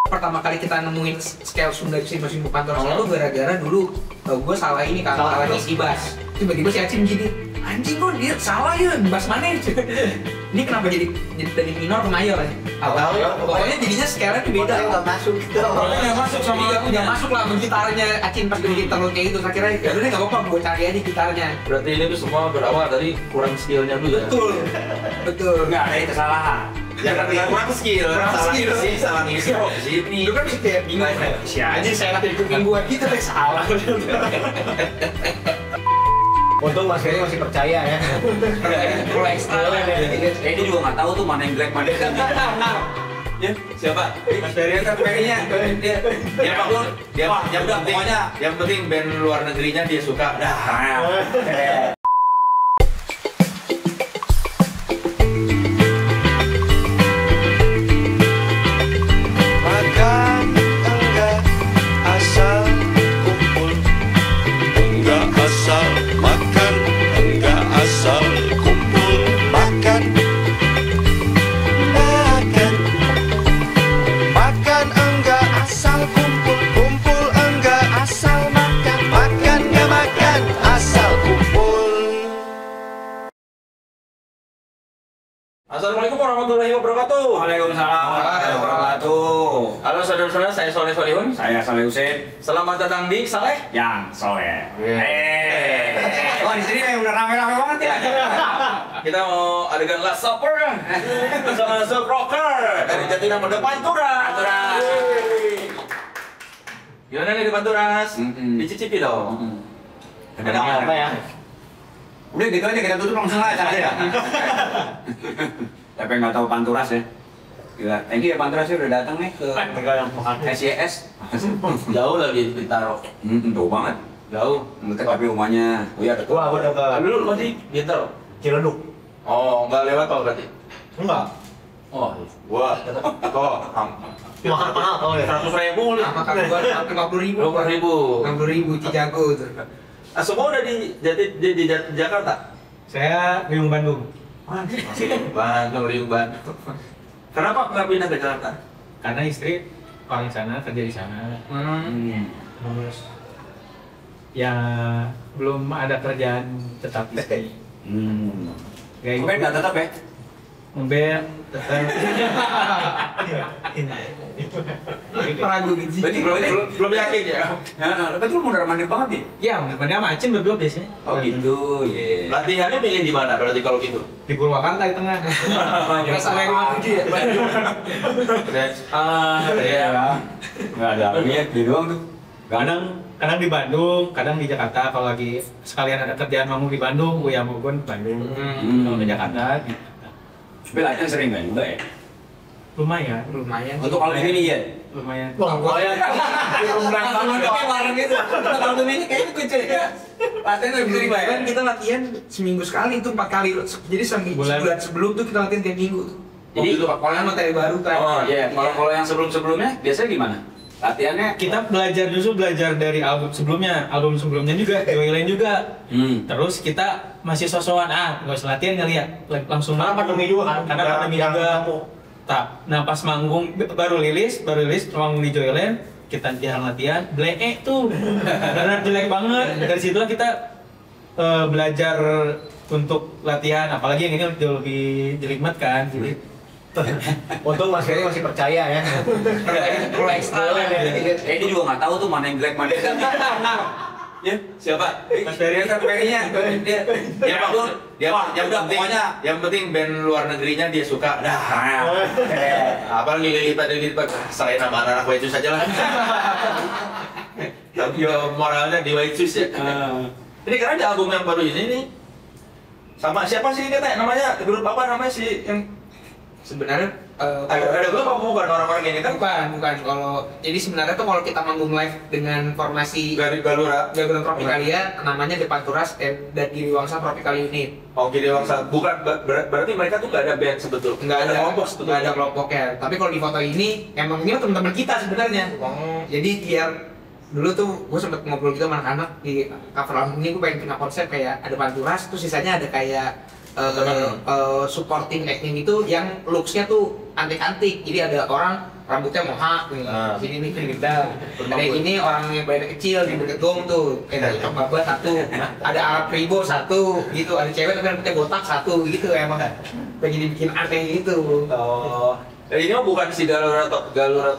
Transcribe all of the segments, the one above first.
Pertama kali kita nemuin scale Sunda di musim Panturas itu gara-gara dulu gue salah ini kan, salah ngisi bass. Tiba-tiba si Acim gini, anjing kok dia salah ya, bass mana ya? Ini kenapa jadi dari minor ke mayor ya? Pokoknya jadinya scale-nya tuh beda. Nggak masuk gitu. Nggak masuk sama aku, nggak masuk lah gitarnya Acim pas bikin gitar lo kayak gitu. Akhirnya ya udah nggak apa-apa, gue cari aja gitarnya. Berarti ini tuh semua berawal dari kurang skillnya dulu ya? Betul. Nggak ada kesalahan. Jangan kurang skill, salah ngisi kok di sini. Lu kan kayak bingung ya? Si aja saya nanti ikutin gua gitu deh salah. Untung Mas Ferry masih percaya ya. Kalau ekstra Ini juga nggak tahu tuh mana yang black mana yang ya siapa? Mas Ferry kan Ferry-nya. Dia apapun, dia yang udah pokoknya yang penting band luar negerinya dia suka. Dah. Assalamualaikum warahmatullahi wabarakatuh. Waalaikumsalam warahmatullahi wabarakatuh. Halo saudara-saudara, saya Soleh Solihun. Saya Saleh Husein. Selamat datang di Saleh Yang Soleh. Wah di sini udah rame-rame banget ya. Kita mau adegan last supper bersama Soul Rocker dari Jatinangor Panturas. Gimana nih di Panturas? Dicicipi dong. Ada apa ya? Udah gitu aja kita tutup langsung aja ya. Tapi nggak tahu Panturas ya. Gila, thank you ya Panturas udah datang nih ke SYS. Jauh lagi ditaruh. Jauh banget. Jauh. Tapi rumahnya, oh iya Wah, udah ke Dulu masih ditaruh. Ciledug. Oh, nggak lewat tol berarti? Enggak. Oh, gua kok Mahal tau ya. 100.000 nih. makan gua 50.000. 50.000. 50.000 Cijago tuh. Ah, semua udah di Jakarta? Saya Liung Bandung. Bandung, Liung Bandung. Kenapa nggak pindah ke Jakarta? Karena istri orang sana, kerja di sana. Terus ya belum ada kerjaan tetap di sini. Kayak Mungkin nggak tetap ya? Ngebel tetap. Ragu gitu. Berarti Belum yakin ya? Tapi lu mundar mandir banget nih. Ya, pada macam berdua biasanya. Oh gitu, ya. Latihannya pilih di mana berarti kalau gitu? Di Purwakarta di tengah. Rasa lewat aja ya. Ya. Nggak ada artinya, di doang tuh. Kadang di Bandung, kadang di Jakarta. Kalau lagi sekalian ada kerjaan manggung di Bandung, gue yang manggung Bandung. Kalau di Jakarta, di Tapi latihan sering nggak juga ya? lumayan. Untuk album ini ya? Lumayan. Wah, ya. Kemarin itu. Kalau ini kayaknya kecil ya. Latihan lebih sering kan kita latihan seminggu sekali itu 4 kali. Jadi sebulan sebelum tuh kita latihan tiap minggu. Jadi kalau materi baru kan. Oh iya, kalau yang sebelumnya biasanya gimana? Latihannya Kita belajar dari album sebelumnya juga, Joyland juga. Terus kita masih sosokan, nggak usah latihan kali ya, langsung Karena pandemi juga kan? Karena pandemi juga. Nah pas manggung baru rilis manggung di Joyland, kita latihan, blek tuh, benar jelek banget. Dari situlah kita belajar untuk latihan, apalagi yang ini jauh lebih jelimet kan, jadi Untung Mas Ferry masih percaya ya. Kalau ekstra ini juga nggak tahu tuh mana yang black mana yang Ya, siapa? Mas Ferry kan Ferry-nya. Dia apapun, dia yang udah pokoknya yang penting band luar negerinya dia suka. Dah. Apa lipat selain nama anak White Shoes aja lah. Tapi moralnya di White Shoes ya. Ini karena ada album yang baru ini nih. Sama siapa sih ini teh namanya? Grup apa namanya sih yang sebenarnya ada grup apa bukan orang-orang ini kan? bukan kalau jadi sebenarnya tuh kalau kita manggung live dengan formasi Galura. Gabungan Tropicalia namanya The Panturas dan Giliwangsa Tropical Unit. Oh, Giliwangsa. Bukan berarti mereka tuh nggak ada band sebetulnya. Nggak ada kelompok nggak sebetulnya. ada kelompoknya. Tapi kalau di foto ini emang ini teman-teman kita sebenarnya. Jadi biar dulu tuh gue sempet ngobrol gitu sama anak-anak di cover album ini, gue pengen punya konsep kayak ada Panturas, terus sisanya ada kayak supporting acting itu yang looksnya tuh antik-antik. Jadi ada orang rambutnya mohak nih, Ah. sini nih gede. Ada yang ini orang yang badannya kecil di dekat gong tuh, kayak Cok Baba satu, ada Arab Ribo satu, gitu. Ada cewek tapi rambutnya botak satu, gitu emang. Pengen dibikin aneh gitu. Oh, Ini mah bukan si Galura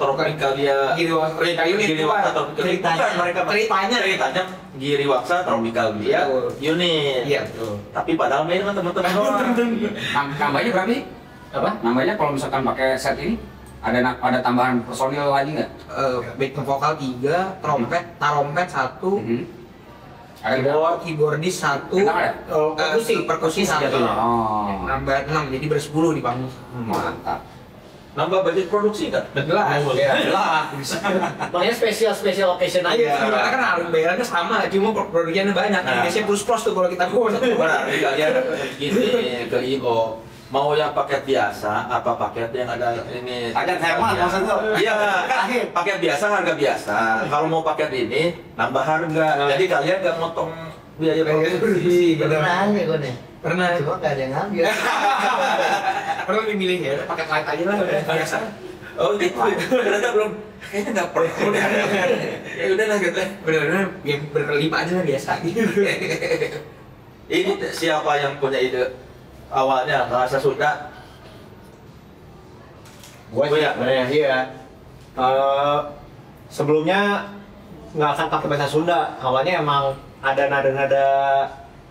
Tropikalia Gitu, Tropikalia Giri Waksa Tropikalia. ceritanya. Bukan, mereka Ceritanya. Giri Waksa Tropikalia Iya. unit. Iya, betul. Tapi padahal main kan teman-teman doang. Nambahnya berapa sih? Apa? Nambahnya kalau misalkan pakai set ini ada tambahan personil lagi nggak? Backing vokal 3, tarompet 1, Ada keyboardis 1, Bintang ada? perkusi 1. Oh, Nambah 6, jadi ber-10 di panggung. mantap. Nambah budget produksi kan? Jelas. makanya spesial occasion aja. Iya, karena kan harus bayarannya sama, cuma produksinya banyak. Nah. Biasanya plus tuh kalau kita satu. Berarti kalian gini ke Iko mau yang paket biasa apa paket yang ada ini Paket hemat maksudnya? iya paket biasa harga biasa kalau mau paket ini nambah harga jadi kalian nggak motong biaya produksi Pernah nih gue nih. Pernah. Cuma gak ada yang ngambil. Pernah lebih milih ya, paket light aja lah udah biasa. oh gitu ternyata belum kayaknya nggak perlu ya udah lah gitu Bener-bener yang berkelima aja lah biasa gitu. ini siapa yang punya ide awalnya bahasa Sunda Gue sih, sebenarnya iya. Sebelumnya nggak akan pakai bahasa Sunda. Awalnya emang ada nada-nada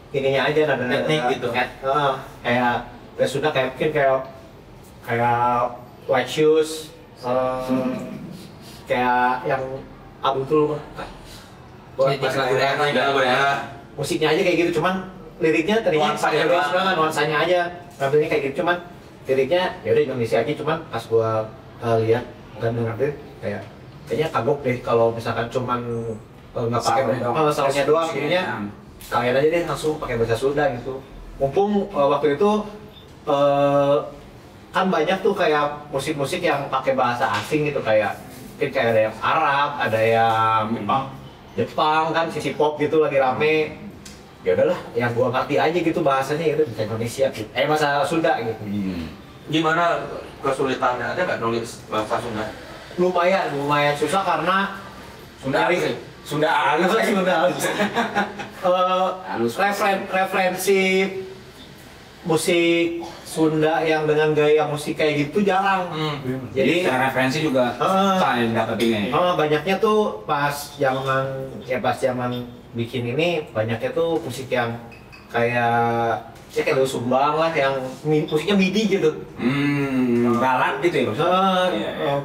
ininya aja, nada-nada Etnik gitu. Kayak bahasa Sunda kayak mungkin kayak white shoes, kayak yang Abu tuh Ini lagu daerah. musiknya aja kayak gitu, cuman liriknya tadinya Nuansanya pakai doang. nuansanya aja, tampilnya kayak gitu, cuman liriknya ya udah Indonesia aja, cuman pas gua lihat dan dengerin kayaknya kagok deh kalau misalkan cuman nggak pakai soundnya doang, jadinya kalian aja deh langsung pakai bahasa Sunda gitu. Mumpung waktu itu kan banyak tuh kayak musik-musik yang pakai bahasa asing gitu, kayak mungkin kayak ada yang Arab, ada yang Jepang kan, sisi pop gitu lagi rame. Ya udahlah, yang gua ngerti aja gitu bahasanya itu bahasa Indonesia gitu. Bahasa Sunda gitu. gimana kesulitannya ada nggak nulis bahasa Sunda Lumayan susah karena Sunda halus. Sunda halus. Sunda halus. Halus. Referensi musik Sunda yang dengan gaya musik kayak gitu jarang. Jadi Jadi referensi juga saya dapetinnya. banyaknya tuh pas zaman bikin ini banyaknya tuh musik yang kayak kayak Doel Sumbang lah, yang musiknya MIDI gitu. Barat gitu ya maksudnya. Iya.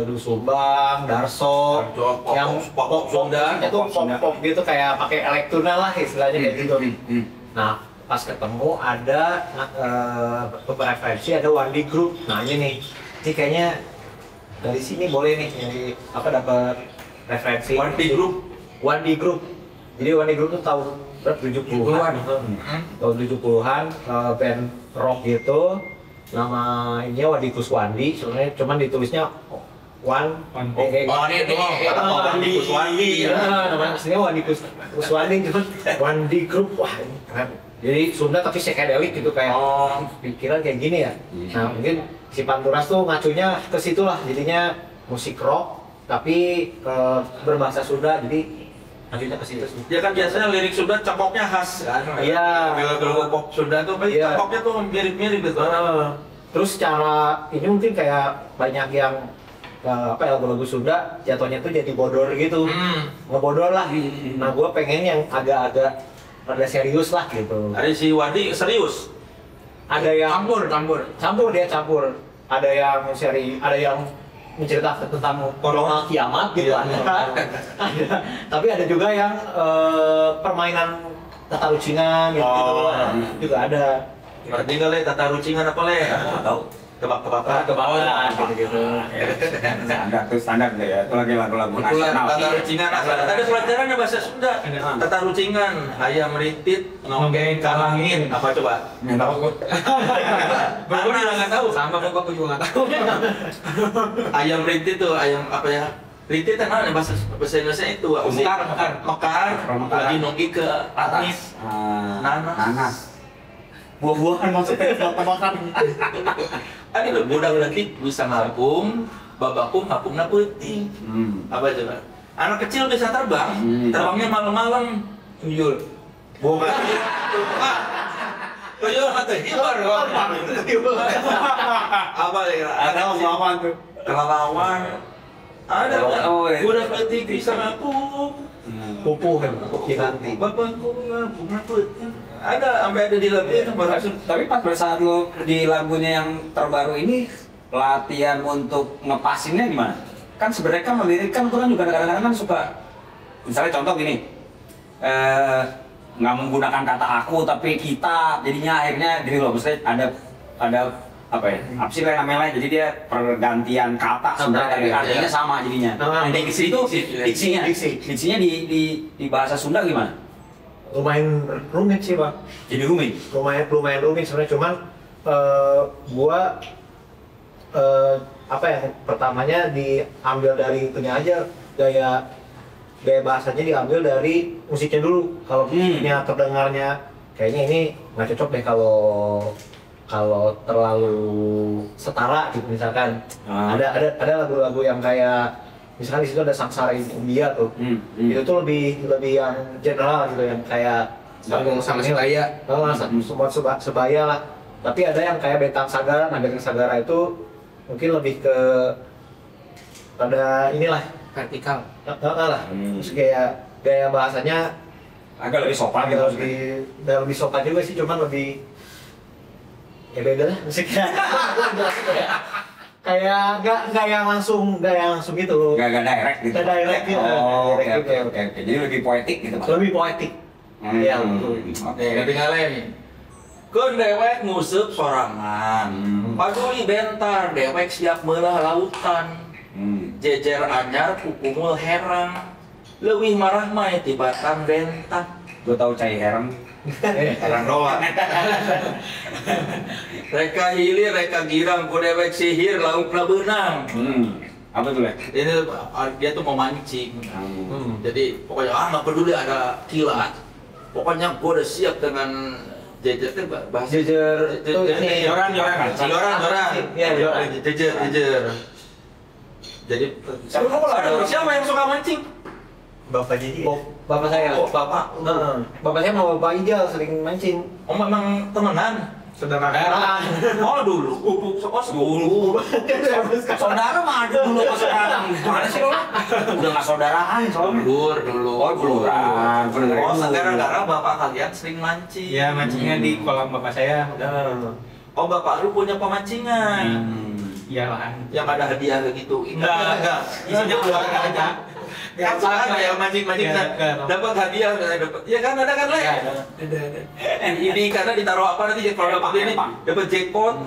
Doel Sumbang, Darso, Pop- yang pop Sunda. musiknya tuh pop gitu, kayak pakai elektronik lah istilahnya kayak gitu. Nah, pas ketemu ada beberapa referensi, ada Wandi Group. Nah ini kayaknya dari sini boleh nih, jadi dapat referensi. Wandi Group. Jadi Wandi Group tuh tahun berapa? 70-an. Tahun 70-an, band rock gitu. Nama ininya Wandi Kuswandi, sebenarnya cuman ditulisnya Wandi Kuswandi. Namanya aslinya Wandi Kuswandi, cuman Wandi Group. Wah, ini keren. Jadi Sunda tapi psychedelic gitu, kayak pikiran kayak gini ya. Nah, mungkin si Panturas tuh ngacunya ke situ lah, jadinya musik rock tapi berbahasa Sunda, jadi ngacunya ke situ sih. Ya kan biasanya lirik Sunda cekoknya khas kan. Iya. Lagu pop Sunda tuh Iya. cekoknya tuh mirip-mirip gitu. Terus cara ini mungkin kayak banyak yang lagu-lagu Sunda jatuhnya tuh jadi bodor gitu, ngebodor lah. Nah, gua pengen yang agak-agak rada serius lah gitu. Ada si Wandi serius. Ada yang Campur. dia campur. Ada yang ada yang menceritakan tentang corona kiamat gitu, ada. Tapi ada juga yang permainan tata rucingan gitu, juga ada. Berarti nggak le tata rucingan apa le? Tahu. Tebak-tebakan. Gitu. Standar deh ya. Itu lagi lagu-lagu nasional. Tata rucingan. Ada pelajarannya bahasa Sunda. Tata rucingan. Ayam ritit nonggeng kalangin. Apa coba? Nggak tahu gue. Gue juga nggak tahu. Sama kok, gue juga nggak tahu. Ayam ritit tuh ayam apa ya? Ritit kan ada bahasa Indonesia itu. Mekar. Lagi nongki ke atas. Nanas. Buah-buahan maksudnya tebak-tebakan. Ada budak berarti bisa ngapung, babakum hapungna peuting. Apa coba? Anak kecil bisa terbang, terbangnya malam-malam. Tuyul. Bukan. Tuyul atau hibar apa kira? Ada ngomong tuh. Kelelawar. Ada. Oh, iya. Udah peuting bisa ngaku. Pupuh kan, nanti. Babakum hapungna peuting. Ada, sampai ada di lagu itu berhasil. Tapi pas pada saat lu di lagunya yang terbaru ini latihan untuk ngepasinnya gimana? Kan sebenarnya kan melirik kan itu kan juga kadang-kadang kan suka misalnya contoh gini nggak menggunakan kata aku tapi kita jadinya akhirnya gini loh maksudnya ada apa ya apa sih namanya jadi dia pergantian kata sebenarnya tapi artinya sama jadinya. Nah, diksi itu diksinya di bahasa Sunda gimana? Lumayan rumit sih Bang. Jadi rumit. Lumayan rumit sebenarnya cuman gua apa ya pertamanya diambil dari itunya aja gaya bahasanya diambil dari musiknya dulu. Kalau musiknya terdengarnya kayaknya ini nggak cocok deh kalau terlalu setara gitu misalkan. Ada lagu-lagu yang kayak misalkan di situ ada Sangsara India tuh. Itu tuh lebih yang general gitu yang kayak sama sebaya. Semua sebaya lah. Tapi ada yang kayak Bentang Sagara. Nah, Bentang Sagara itu mungkin lebih ke pada inilah Vertikal. lah. Terus kayak gaya bahasanya Agak lebih sopan gitu. lebih sopan juga sih, cuman lebih ya beda lah musiknya. Kayak nggak yang langsung gitu. Gak direct gitu. Nggak direct gitu. Oh, oke Direct oke gitu. oke. Jadi lebih poetik gitu Pak. Lebih poetik. Iya, betul. Oke. Ketinggalan nih. Keun dewek nguseup sorangan. Paduli bentar dewek siap meulah lautan. Jejer anyar kukumul herang. Leuwih marah mah tibatan bentak. Gue tahu cai herang. Herang doang. Reka hilir reka girang ku dewek sihir laukna beunang. Apa tuh Le? Ini dia tuh mau mancing. Jadi pokoknya nggak peduli ada kilat. Pokoknya gue udah siap dengan jejer itu bahasa Jejer tuh ini joran. Iya, joran. Jejer. Jadi siapa yang suka mancing? Bapak Jadi. Bapak saya. Oh, bapak. Bapak saya sama Bapak Ijal sering mancing. Oh, memang temenan. Saudara. Oh, dulu. Dulu. Saudara mah ada dulu pas sekarang. Gimana sih lo? Udah nggak saudaraan soalnya. Dulu. Oh, buluran. Oh, gara-gara bapak kalian sering mancing. Ya mancingnya di kolam bapak saya. Oh, bapak lu punya pemancingan. Iyalah. Yang ada hadiah gitu. Enggak. Isinya keluarga aja. Kan suka ada yang mancing-mancing dapat hadiah, dapat. Ya kan ada kan, Le? Ada. Ini karena ditaruh apa nanti kalau dapat ini dapat jackpot.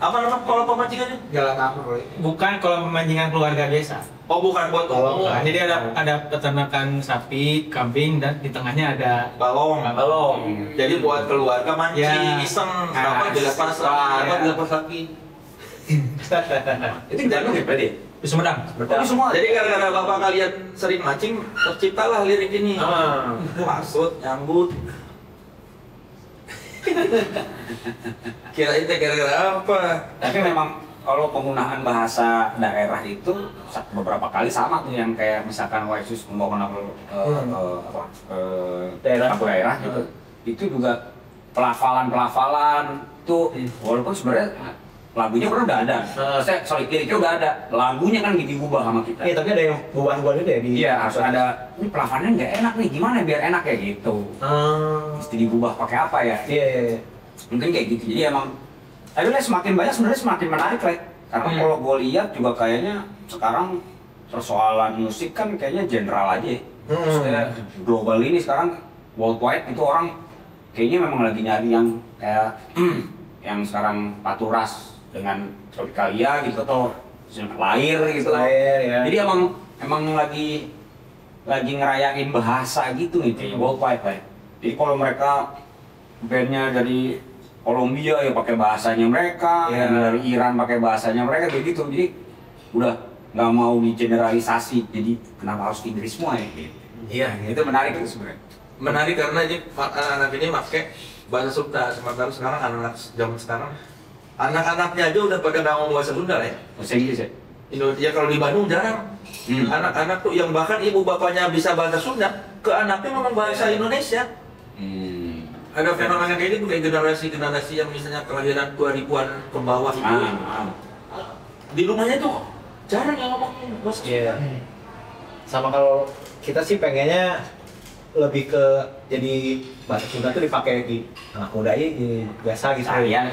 Apa nama kalau pemancingannya? Galak apa, Bukan kolam pemancingan keluarga desa. Oh, bukan buat umum. Nah, jadi ada peternakan sapi, kambing dan di tengahnya ada Balong. Jadi buat keluarga mancing, Ya. iseng, apa dilepas lagi. Itu jangan ya berarti. di Sumedang. Oh, semua. Jadi gara-gara bapak kalian sering mancing, terciptalah lirik ini. Maksud nyambut. Kirain teh gara-gara apa? Tapi memang kalau penggunaan bahasa daerah itu beberapa kali sama tuh yang kayak misalkan Waisus membangun daerah gitu. Itu juga pelafalan itu walaupun sebenarnya lagunya udah ada. Liriknya udah ada. Lagunya kan diubah sama kita. Iya, tapi ada yang buah-buah itu ya di. Iya, harus ada. Ini pelafannya nggak enak nih, gimana biar enak kayak gitu. Mesti diubah pakai apa ya? Iya. Mungkin kayak gitu. Jadi emang tapi semakin banyak sebenarnya semakin menarik, Le. Karena kalau gue lihat juga kayaknya sekarang persoalan musik kan kayaknya general aja. Maksudnya global ini sekarang worldwide itu orang kayaknya memang lagi nyari yang kayak yang sekarang Paturas dengan Tropicalia gitu atau Lahir gitu. Lahir ya. Jadi emang lagi ngerayain bahasa gitu nih kayaknya worldwide, Le. Jadi kalau mereka bandnya dari Kolombia ya pakai bahasanya mereka, yang dari Iran pakai bahasanya mereka kayak gitu. Jadi udah nggak mau digeneralisasi. Jadi kenapa harus Inggris semua ya? Gitu. Iya, Itu menarik itu sebenarnya. menarik karena ini anak-anak ini pakai bahasa Sunda. Sementara sekarang anak-anak zaman sekarang Anak-anaknya aja udah pada nggak ngomong bahasa Sunda lah ya. Bahasa Inggris ya? Indonesia kalau di Bandung jarang. Anak-anak tuh yang bahkan ibu bapaknya bisa bahasa Sunda, ke anaknya memang bahasa Indonesia. Ada fenomena kayak gitu, kayak generasi-generasi yang misalnya kelahiran 2000-an ke bawah itu. Di rumahnya tuh jarang yang ngomong bahasa Sunda. Iya. Sama kalau kita sih pengennya lebih ke jadi bahasa Sunda tuh dipakai di anak muda ini biasa gitu. Seharian.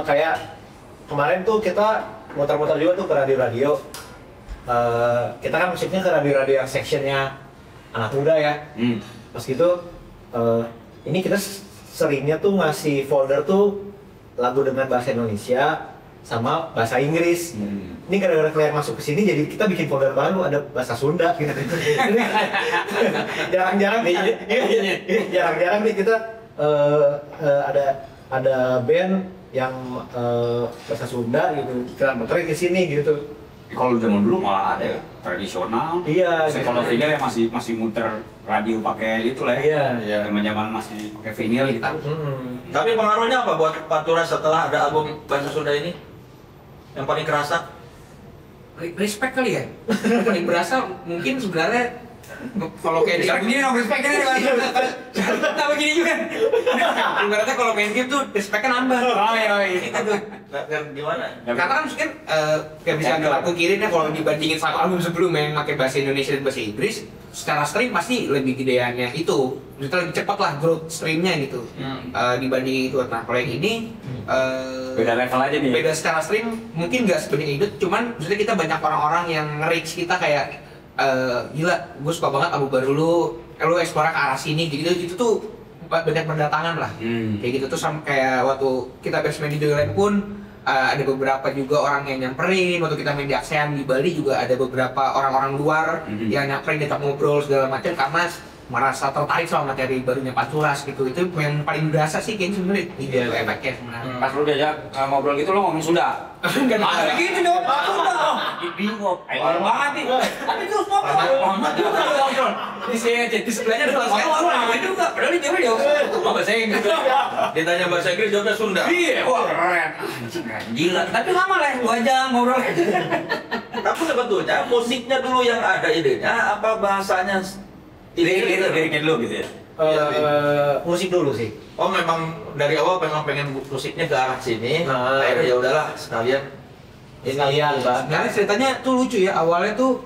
Kayak kemarin tuh kita muter-muter juga tuh ke radio-radio. Kita kan musiknya ke radio-radio yang sectionnya anak muda ya. Pas gitu, ini kita seringnya tuh ngasih folder tuh lagu dengan bahasa Indonesia sama bahasa Inggris. Ini gara-gara kalian masuk ke sini, jadi kita bikin folder baru ada bahasa Sunda gitu. Jarang-jarang nih, jarang-jarang nih kita ada band yang bahasa Sunda gitu. Kita muterin ke sini gitu. Kalau zaman dulu malah ada ya, tradisional. Iya. Kalau vinyl ya masih muter radio pakai itu lah ya. Iya. Zaman masih pakai vinyl gitu. Tapi pengaruhnya apa buat Pantura setelah ada album bahasa Sunda ini? Yang paling kerasa? Respect kali ya. Paling berasa mungkin sebenarnya kalau kayak di dong respect kan nggak begini juga. Ibaratnya kalau main game tuh respectnya nambah. Oh iya. Kita tuh Gimana? karena kan mungkin nggak bisa kita pungkirin ya kalau dibandingin sama album sebelumnya yang pakai bahasa Indonesia dan bahasa Inggris, secara stream pasti lebih gedeannya itu, maksudnya lebih cepat lah growth streamnya gitu dibanding itu. Nah kalau yang ini Beda level aja nih. beda secara stream mungkin nggak sebanyak itu, cuman maksudnya kita banyak orang-orang yang nge-reach kita kayak gila, gue suka banget album baru lu explore ke arah sini gitu tuh banyak berdatangan lah. Kayak gitu tuh sama kayak waktu kita main di Joyland pun ada beberapa juga orang yang nyamperin. Waktu kita main di ASEAN di Bali juga ada beberapa orang-orang luar yang nyamperin, kita ngobrol segala macam karena merasa tertarik sama materi barunya Panturas gitu. Itu yang paling berasa sih kayaknya sebenarnya itu efeknya sebenarnya. Pas lu diajak ngobrol gitu lo ngomong Sunda. Enggak ada gitu dong. Bingung. Ayo banget nih. Tapi terus ngobrol. Di sebelahnya ada kelas orang juga. Padahal dia jawab bahasa Inggris. Ditanya bahasa Inggris jawabnya Sunda. Iya, wah keren. Gila. Tapi lama lah 2 jam ngobrol. Tapi sebetulnya musiknya dulu yang ada idenya apa bahasanya? Liriknya dulu gitu ya. Musik dulu sih. Oh memang dari awal memang pengen musiknya ke arah sini. Akhirnya ya udahlah sekalian. Sekalian, Mbak. Nah ceritanya tuh lucu ya, awalnya tuh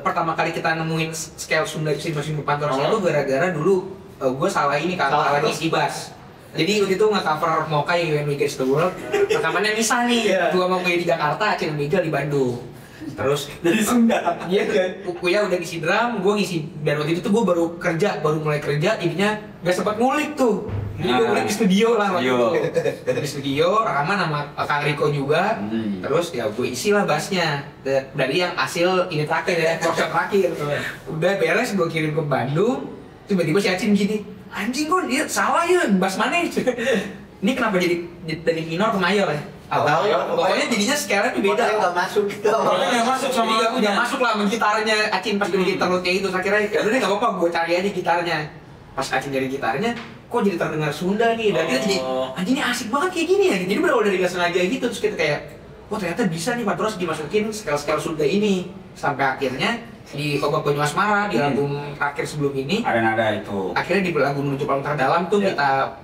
pertama kali kita nemuin scale Sunda di musim Panturas itu gara-gara dulu gue salah ini kan, salah ngisi bass. Jadi waktu itu nge-cover Mokai When We Get the World, rekamannya misal nih, gua mau di Jakarta, Cina Mega di Bandung. Terus Dari Sunda. Iya, Kuya udah ngisi drum, gua ngisi. Dan waktu itu tuh gua baru mulai kerja, jadinya gak sempat ngulik tuh. Jadi gua ngulik di studio lah waktu itu. Di studio, rekaman sama Kang Riko juga. Terus ya gua isi lah bassnya. Dari yang hasil ini terakhir ya, workshop terakhir. Udah beres, gua kirim ke Bandung. Tiba-tiba si Acin gini, anjing kok dia salah ya, bass mana itu? Ini kenapa jadi dari minor ke mayor ya? Pokoknya jadinya scale-nya tuh beda. Nggak masuk gitu. Pokoknya nggak masuk sama aku, udah masuk lah sama gitarnya Acin pas dari gitar kayak itu. Saya kira ya udah nggak apa-apa, gue cari aja gitarnya. Pas Acin dari gitarnya, kok jadi terdengar Sunda nih? Dan kita jadi, anjing ini asik banget kayak gini ya. Jadi berawal dari nggak sengaja gitu, terus kita kayak, oh ternyata bisa nih Panturas dimasukin scale-scale Sunda ini. Sampai akhirnya di Kobak Banyu Asmara di album terakhir sebelum ini, Ada nada itu. akhirnya di lagu Menuju Paling Terdalam tuh kita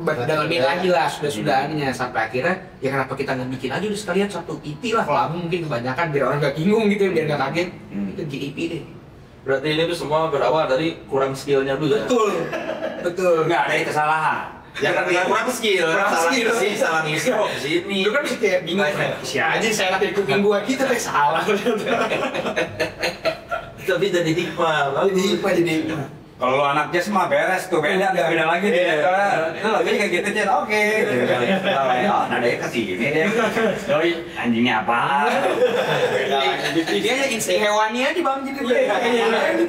dalamin lagi lah sudah-sudahannya sampai akhirnya ya kenapa kita nggak bikin aja udah sekalian satu EP lah, kalau album mungkin kebanyakan biar orang nggak bingung gitu, biar nggak kaget. Itu jadi EP deh. Berarti ini tuh semua berawal dari kurang skillnya dulu ya? Betul. Enggak ada kesalahan. Ya kan kurang skill, salah ngisi kok di sini. Lu kan mesti kayak bingung, si aja saya nanti kuping gua gitu deh salah. Tapi jadi hikmah. Jadi Kalau lu anak jazz mah beres tuh, beda lagi dia. Itu lagunya kayak gitu aja, oke. Oh, nadanya ke sini deh. Doi, anjingnya apa? dia yang insting hewani aja bang, jadi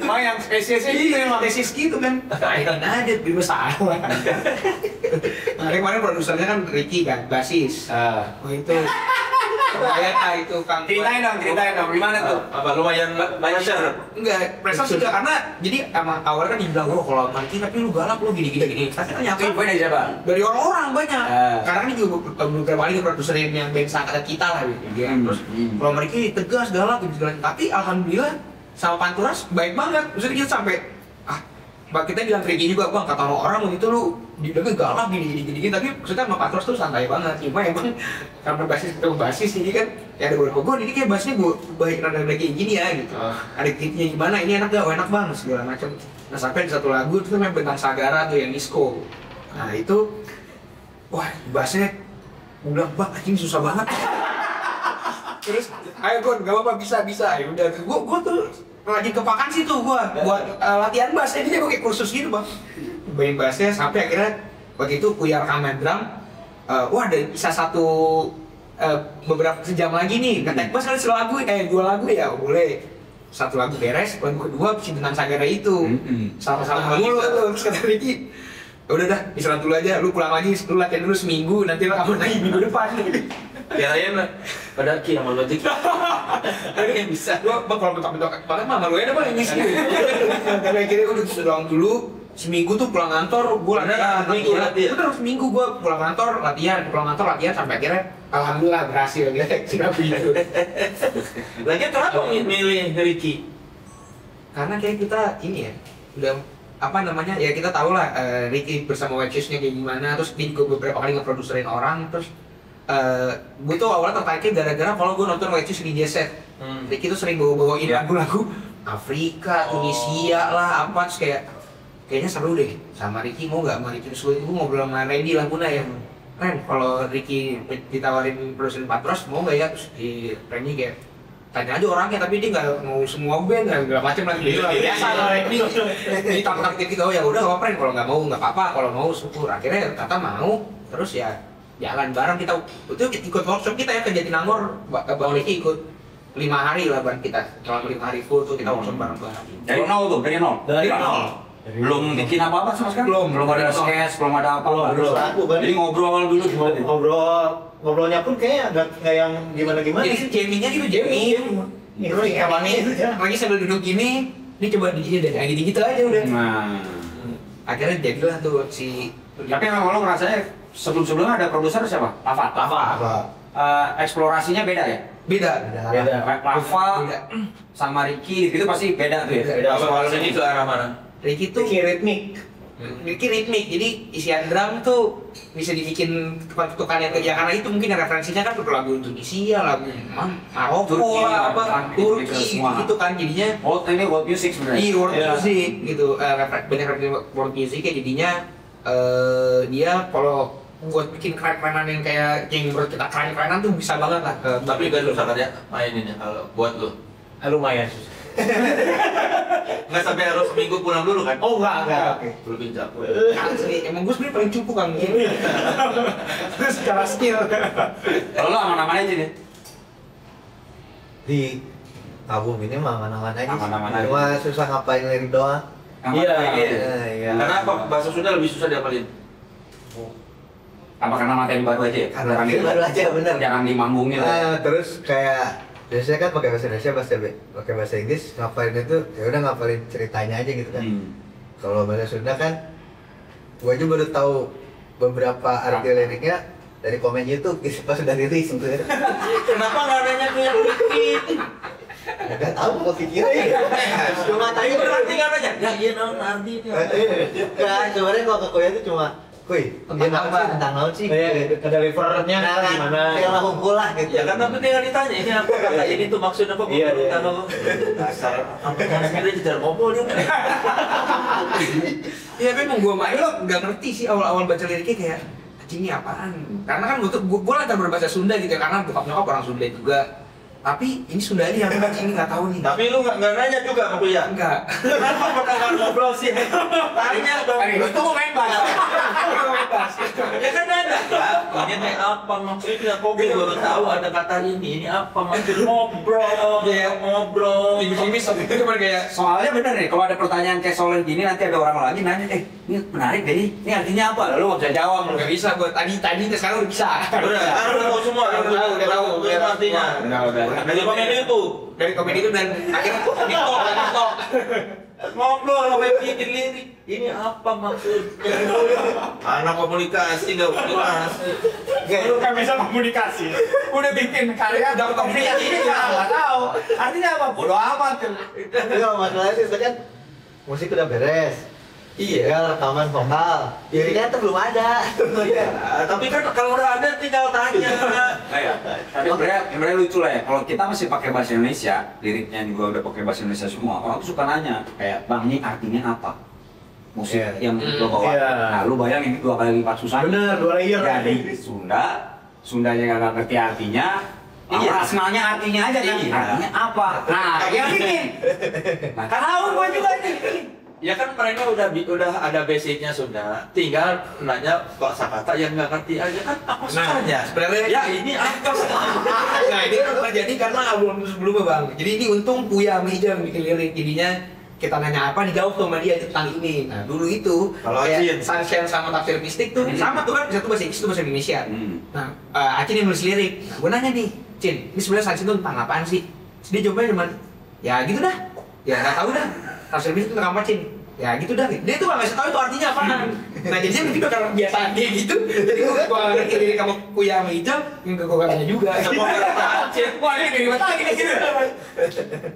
Mau yang spesiesnya gitu emang. tesis gitu kan. Kaitan aja, beri salah. Kemarin produsernya kan Ricky kan, basis. Oh itu Lumayan lah itu Kang. Ceritain dong, gimana tuh? Apa lumayan pressure? Enggak, prestasi juga karena jadi emang awalnya kan dibilang kalau Marki tapi lu galak lu gini. Tapi ternyata Itu info dari siapa? dari orang-orang banyak. Karena ini juga beberapa kali produserin yang band seangkatan kita lah gitu. Dia terus kalau Marki tegas galak gitu. Tapi alhamdulillah sama Panturas baik banget. Maksudnya kita sampai kita bilang Ricky juga bang, kata orang itu lu dibilangnya galak gini, tapi maksudnya sama Patros tuh santai banget. Cuma emang karena basis ini kan ya ada beberapa gue, ini kayak bassnya gue baik rada kayak gini ya gitu. Ada kitnya gimana, ini enak gak? Oh enak banget segala macam. Nah sampai di satu lagu itu namanya Bentang Sagara tuh yang disco. Nah itu, wah bassnya gue bilang bang ini susah banget. Terus ayo Gon, gak apa-apa bisa. Ya udah, gue tuh lagi ke vakansi tuh gua buat latihan bass, jadi dia pakai kursus gitu bang, main bassnya sampai akhirnya waktu itu Kuyar rekaman drum, wah ada bisa beberapa sejam lagi nih ngetek bass kali selagu, 2 lagu ya boleh, 1 lagu beres, lagu kedua si Bentang Sagara itu sama-sama dulu tuh, terus kata Ricky udah dah istirahat dulu aja, lu pulang lagi, lu latihan dulu seminggu, nanti lu kamu lagi minggu depan. Kirain pada kira sama logik. Ada yang bisa. Gua kalau bentok-bentok banget mah malu ada bang yang ngisi. Tapi akhirnya udah doang dulu. Seminggu tuh pulang kantor, gua latihan. Terus seminggu gua pulang kantor latihan sampai akhirnya alhamdulillah berhasil gitu. Lagi kenapa milih Ricky? Karena kayak kita ini ya udah apa namanya ya kita tahu lah Ricky bersama White Shoes-nya kayak gimana, terus dia juga beberapa kali ngeproduserin orang, terus gue tuh awalnya tertariknya gara-gara kalau gue nonton White Shoes di Jet. Ricky tuh sering bawa-bawain lagu-lagu Afrika, Tunisia lah, apa, terus kayaknya seru deh sama Ricky, mau nggak sama Ricky? Terus gue ngobrol sama Randy Laguna ya, Ren, kalau Ricky ditawarin produsen Patros mau nggak ya? Terus di Randy kayak tanya aja orangnya, tapi dia nggak mau semua band, nggak macam lagi gitu lah, biasa lah Randy. Jadi takut-takut gitu, oh ya udah apa Ren, kalau nggak mau nggak apa-apa, kalau mau syukur. Akhirnya kata mau, terus ya jalan bareng kita itu ikut workshop kita ya ke Jatinangor, Bang Ricky ikut 5 hari lah bareng kita, selama 5 hari full tuh kita workshop bareng-bareng. Dari nol tuh, dari nol. Belum bikin apa-apa sama sekali. Belum ada sketch, belum ada apa. Jadi ngobrol dulu gimana? Ngobrolnya pun kayaknya nggak yang gimana-gimana. Jadi jammingnya gitu, jamming. Terus lagi sambil duduk gini, ini coba di sini deh, kayak gitu aja udah. Nah, Akhirnya jadilah tuh si. tapi emang lo ngerasanya sebelum-sebelumnya ada produser siapa? Lava. Eksplorasinya beda ya? Beda. Lava sama Ricky itu pasti beda tuh ya? Kalau ini ke arah mana? Ricky tuh ritmik, jadi isian drum tuh bisa dibikin ketukan yang ya karena itu mungkin referensinya kan lagu Indonesia, lagu Maroko lah, apa Turki gitu kan jadinya. Oh ini world music sebenarnya? Iya world music gitu, banyak referensi world music ya jadinya dia kalau buat bikin keren-kerenan yang kayak yang menurut kita keren-kerenan tuh bisa banget lah. Tapi gak susah kan ya maininnya kalau buat lo? Lumayan. Nggak sampai harus seminggu pulang dulu kan? Oh enggak. Belum pinjam. Asli, emang gue sebenernya paling cupu kan gini. Terus secara skill. Kalau lo aman-aman aja nih? Di album ini mah aman-aman aja. Aman-aman aja. Cuma susah ngapain lirik doang. Iya. Karena apa? Bahasa Sunda lebih susah diapalin. Apa karena materi baru aja ya? Karena baru aja bener. Jangan dimanggungin ya. Terus kayak biasanya kan pakai bahasa Indonesia, pakai bahasa Inggris, ngapalin itu ya udah ngapalin ceritanya aja gitu kan. Kalau bahasa Sunda kan, gua aja baru tahu beberapa arti liriknya dari komen YouTube gitu pas udah rilis gitu. Kenapa nggak nanya ke Ricky? Gak tahu mau pikirin. Cuma tanya Berarti nggak nanya? Ya iya non artinya. Nah, sebenarnya kalau ke kuliah itu cuma kuy, dia apa? Tentang naon sih? Ke delivernya gimana? Tinggal langsung lah gitu. Ya kan tapi tinggal ditanya ini apa kata ini tuh maksudnya apa? Iya. Kalau dasar apa kita jajar ngobrol dia. Ya memang gue main lo nggak ngerti sih awal-awal baca liriknya kayak ini apaan? Karena kan gue latar berbahasa Sunda gitu ya, karena bokap nyokap orang Sunda juga. Tapi ini Sunda aja yang ini nggak tahu nih. Tapi lu nggak nanya juga sama ya? Enggak. Kenapa pernah nggak ngobrol sih? Tanya dong. Itu mau main bass. Ya kan nanya. Ini teh apa maksudnya? Kok gue baru tahu ada kata ini apa maksudnya? Ngobrol, ngobrol. Timis itu cuma kayak Soalnya bener nih, kalau ada pertanyaan kayak Soleh gini nanti ada orang lagi nanya, ini menarik deh, ini artinya apa? Lalu nggak bisa jawab. nggak bisa gue tadi sekarang udah bisa. Sekarang udah tahu semua. Udah tahu. Itu artinya. Udah. Dari komedi itu. Dari komedi itu dan akhirnya TikTok. Ngobrol sampai bikin lirik. Ini apa maksudnya? Anak komunikasi nggak komunikasi. Lu kan bisa komunikasi. Udah bikin karya udah komunikasi nggak tahu. Artinya apa? Bodoh amat tuh. Enggak masalahnya sih kan musik udah beres. Iya, rekaman vokal. Liriknya tuh belum ada. Tapi kan kalau udah ada tinggal tanya. Tapi sebenarnya lucu lah ya, kalau kita masih pakai bahasa Indonesia, liriknya juga udah pakai bahasa Indonesia semua, orang tuh suka nanya, kayak Bang ini artinya apa? Musik yang lo bawa. Nah lu bayangin 2 kali lipat susah. Bener, 2 layer. Jadi Sundanya nggak ngerti artinya, rasionalnya artinya aja kan, artinya apa? Nah yang bikin. Nah tahu gua juga nih. Ya kan mereka udah ada basicnya Sunda, tinggal nanya kosakata yang nggak ngerti aja kan apa susahnya? Sebenarnya Ya ini apa? Nah ini kan terjadi karena album sebelumnya bang. Jadi ini untung Puya sama Ija yang bikin lirik. Jadinya kita nanya apa dijawab tuh sama dia tentang ini. Nah dulu itu Kalau kayak Acin. Sunshine sama Tafsir Mistik tuh sama tuh kan, satu bahasa Inggris, itu bahasa Indonesia. Nah Acin yang nulis lirik. Nah gue nanya nih, Cin, ini sebenarnya Sunshine tuh tentang apaan sih? Terus dia jawabnya cuman, ya gitu dah. Ya nggak tahu dah. Tafsir Mistik itu tentang apa, Cin? Ya gitu dah. Dia tuh nggak tahu itu artinya apaan. Nah jadinya mungkin karena kebiasaan dia gitu. Jadi gue ngerti lirik sama Puya sama Ija, yang gue nanya juga. Wah ini dari mana lagi gitu.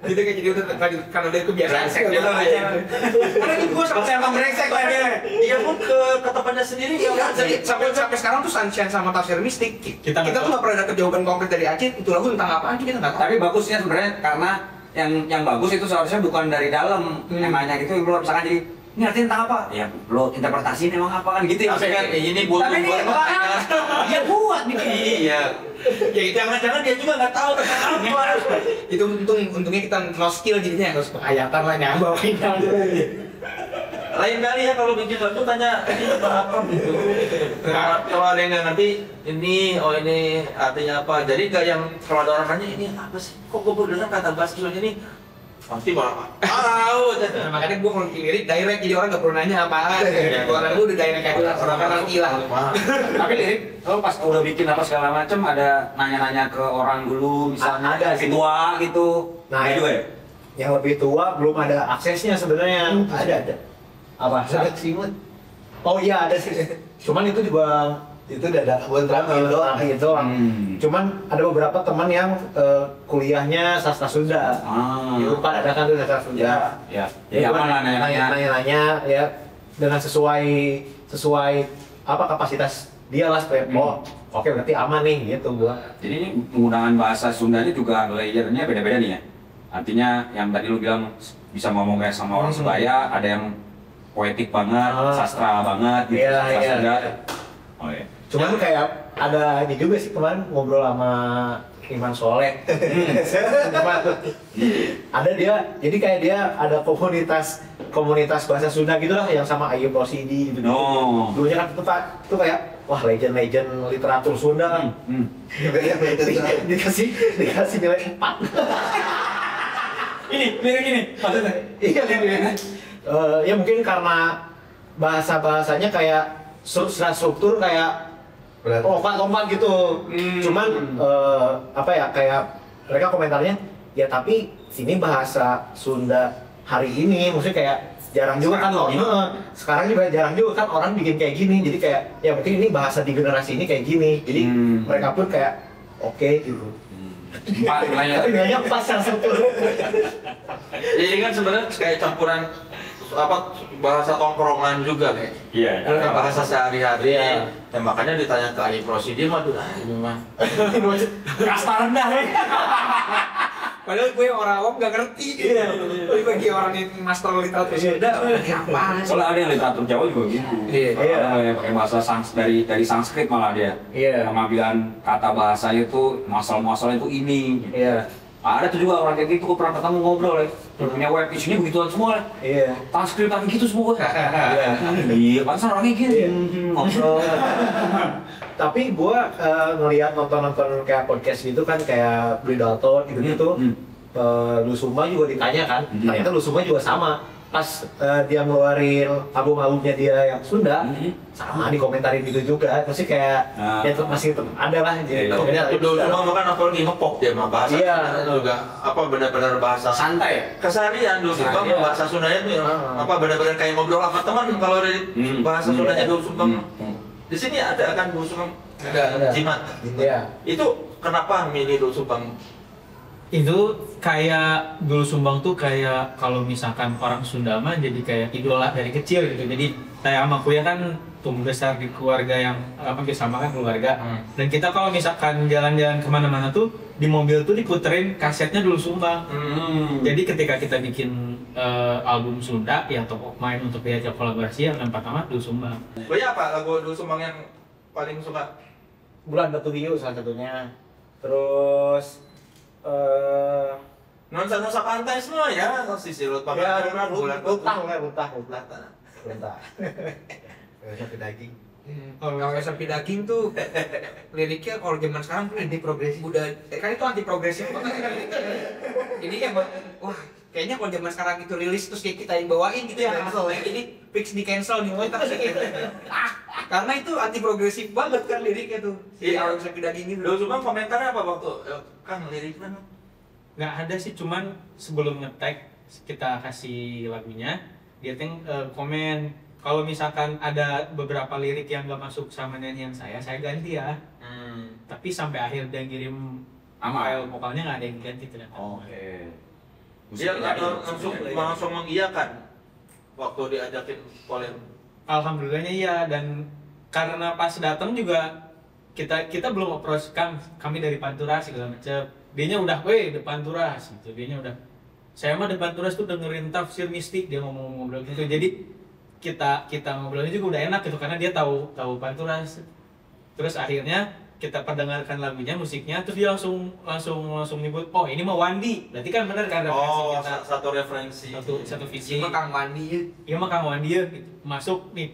Gitu kayak jadi udah karena dari kebiasaan. Karena ini gue sampai emang brengsek lah dia. Dia pun ke tempatnya sendiri ya. Jadi sampai sekarang tuh Sunshine sama Tafsir Mistik kita tuh nggak pernah dapet jawaban konkret dari Acin. Itu lagu tentang apaan kita nggak tahu. Tapi bagusnya sebenarnya karena yang bagus itu seharusnya bukan dari dalam yang nanya gitu, bro, misalkan jadi ini artinya tentang apa? Ya lo interpretasiin emang apa kan gitu ya maksudnya. Ini buat Tapi ini dia buat bikin. Iya. Ya itu yang jangan dia juga nggak tahu tentang apa. Itu untungnya kita no skill jadinya harus penghayatan lah bawain. Lain kali ya kalau bikin lagu tanya ini apa gitu. Kalau ada yang nggak ngerti ini artinya apa. Jadi nggak yang kalau ada orang nanya ini apa sih? Kok gue baru dengar kata bahasa Sunda ini pasti malah tahu. Nah, makanya gue kalau lirik direct jadi orang nggak perlu nanya apaan. Orang lu udah direct kayak orang ngerti lah. Tapi lirik lo pas udah bikin apa segala macem ada nanya-nanya ke orang dulu misalnya Ada si sih. tua gitu. Nah, juga ya. Yang lebih tua belum ada aksesnya sebenarnya. Ada. Apa? Ada simut. Oh iya ada sih. Cuman itu juga Itu udah ada buat terakhir doang. gitu. Cuman ada beberapa teman yang kuliahnya sastra Sunda. Di Unpad ada kan tuh sastra Sunda. Ya aman lah nanya-nanya. Nanya ya dengan sesuai apa kapasitas dia lah supaya oke berarti aman nih gitu gua. Jadi ini penggunaan bahasa Sundanya juga layernya beda-beda nih ya. Artinya yang tadi lu bilang bisa ngomong kayak sama orang sebaya, ada yang poetik banget, sastra banget gitu, sastra Sunda. Oh iya. Cuman kayak ada ini juga sih kemarin ngobrol sama Iman Soleh. Ada dia, jadi kayak dia ada komunitas bahasa Sunda gitu lah yang sama Ayub Rosidi gitu. Dulunya kan itu kayak wah legend literatur Sunda kan. Dikasih nilai 4. Ini lirik ini maksudnya. Iya lirik. Ya mungkin karena bahasanya kayak struktur kayak lompat gitu. Cuman apa ya kayak mereka komentarnya ya tapi sini bahasa Sunda hari ini maksudnya kayak jarang juga kan loh. Sekarang juga jarang juga kan orang bikin kayak gini. Jadi kayak ya mungkin ini bahasa di generasi ini kayak gini. Jadi mereka pun kayak oke gitu. Tapi nilainya pas yang struktur. Jadi kan sebenarnya kayak campuran apa bahasa tongkrongan juga nih. Iya. Bahasa sehari-hari. Ya, makanya ditanya ke Ali Prosidi mah ini mah. Kasta rendah ya. Padahal gue orang awam gak ngerti. Tapi bagi orang yang master literatur Sunda, apa sih? Soalnya ada yang literatur Jawa juga gitu. Iya. Pakai bahasa dari Sanskrit malah dia. Iya. Pengambilan kata bahasa itu muasal ini. Iya. Ada tuh juga orang kayak gitu, gue pernah ketemu ngobrol ya. Punya web isinya begituan semua. Iya. Sanskrit gitu semua. Iya. Pantesan orangnya gitu. Ngobrol. Tapi gue ngelihat nonton kayak podcast gitu kan, kayak Bri Dalton gitu-gitu. Lusuma juga ditanya kan, ternyata Lusuma juga sama. Pas dia ngeluarin album-albumnya dia yang Sunda, sama dikomentarin gitu juga. Masih kayak ya masih ada lah. Dulu kan apalagi ngepop dia mah bahasa juga apa benar-benar bahasa Santai. keseharian dulu Sumbang bahasa Sundanya tuh apa benar-benar kayak ngobrol sama teman kalau dari bahasa Sundanya dulu Sumbang. Di sini ada kan dulu Sumbang ada jimat. Iya. Itu kenapa milih dulu Sumbang? Itu kayak dulu Sumbang tuh kayak kalau misalkan orang Sunda mah jadi kayak idola dari kecil gitu. Jadi saya sama Kuya kan tumbuh besar di keluarga yang hampir sama kan keluarga. Dan kita kalau misalkan jalan-jalan kemana-mana tuh di mobil tuh diputerin kasetnya dulu Sumbang. Jadi ketika kita bikin album Sunda ya atau main untuk diajak kolaborasi yang pertama dulu Sumbang. Kuya apa lagu dulu Sumbang yang paling suka? Bulan Batu Hiu salah satunya. Terus Nuansa pantai semua ya, sisi laut Pangandaran, bulan Lutah. Sapi daging. Kalau sapi daging tuh liriknya kalau zaman sekarang tuh anti progresif udah kan itu anti progresif banget kan. Jadi kayak wah kayaknya kalau zaman sekarang itu rilis terus kayak kita yang bawain gitu ya cancel ya. Ini fix di cancel nih kita sih karena itu anti progresif banget kan liriknya tuh. Si orang sapi daging itu. Dulu Sumbang komentarnya apa waktu Kang liriknya? Nggak ada sih, cuman sebelum nge-tag kita kasih lagunya dia komen kalau misalkan ada beberapa lirik yang nggak masuk sama nyanyian saya ganti ya. Tapi sampai akhir dia ngirim file vokalnya nggak ada yang ganti ternyata. Dia langsung mengiyakan waktu diajakin oleh. Alhamdulillahnya iya, dan karena pas datang juga kita belum approach kami dari Panturas segala macam. Dianya udah, weh depan Turas gitu. Dianya udah, saya mah depan Turas tuh dengerin tafsir mistik dia ngomong-ngomong gitu. Jadi kita ngobrolnya juga udah enak gitu karena dia tahu Panturas. Terus akhirnya kita perdengarkan lagunya, musiknya, terus dia langsung nyebut, oh ini mah Wandi. Berarti kan benar kan referensi kita. Satu referensi. Satu visi. Iya mah Kang Wandi ya. Iya mah Kang Wandi ya gitu. Masuk nih.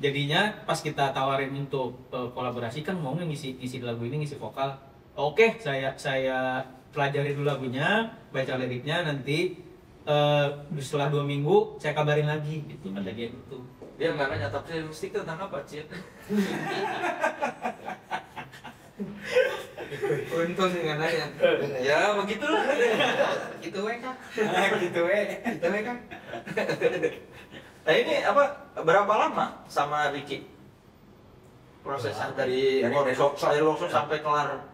Jadinya pas kita tawarin untuk kolaborasi kan mau ngisi lagu ini, ngisi vokal. Oke, saya pelajari dulu lagunya, baca liriknya, nanti setelah 2 minggu saya kabarin lagi gitu, kata dia gitu. Dia nggak nanya tafsir mistik tentang apa, Cid? Untung nggak nanya. Ya begitulah. Gitu weh Kang. Gitu Kang. Nah ini apa? Berapa lama sama Ricky? Prosesnya dari workshop sampai kelar.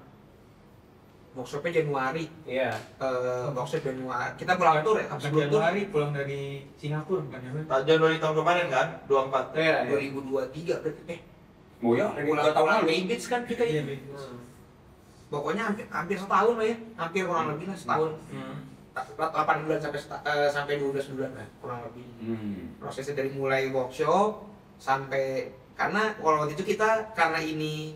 Workshopnya Januari. Iya. Workshop Januari. Kita pulang tour ya. Habis Januari pulang dari Singapura kan ya. Januari tahun kemarin kan? 24. Iya. 2023 berarti. Oh ya, Pulang tahun lalu. Beach kan kita ya. Pokoknya hampir setahun lah ya. Hampir kurang lebih lah setahun. 8 bulan sampai 12 bulan lah kurang lebih. Prosesnya dari mulai workshop sampai karena kalau waktu itu kita karena ini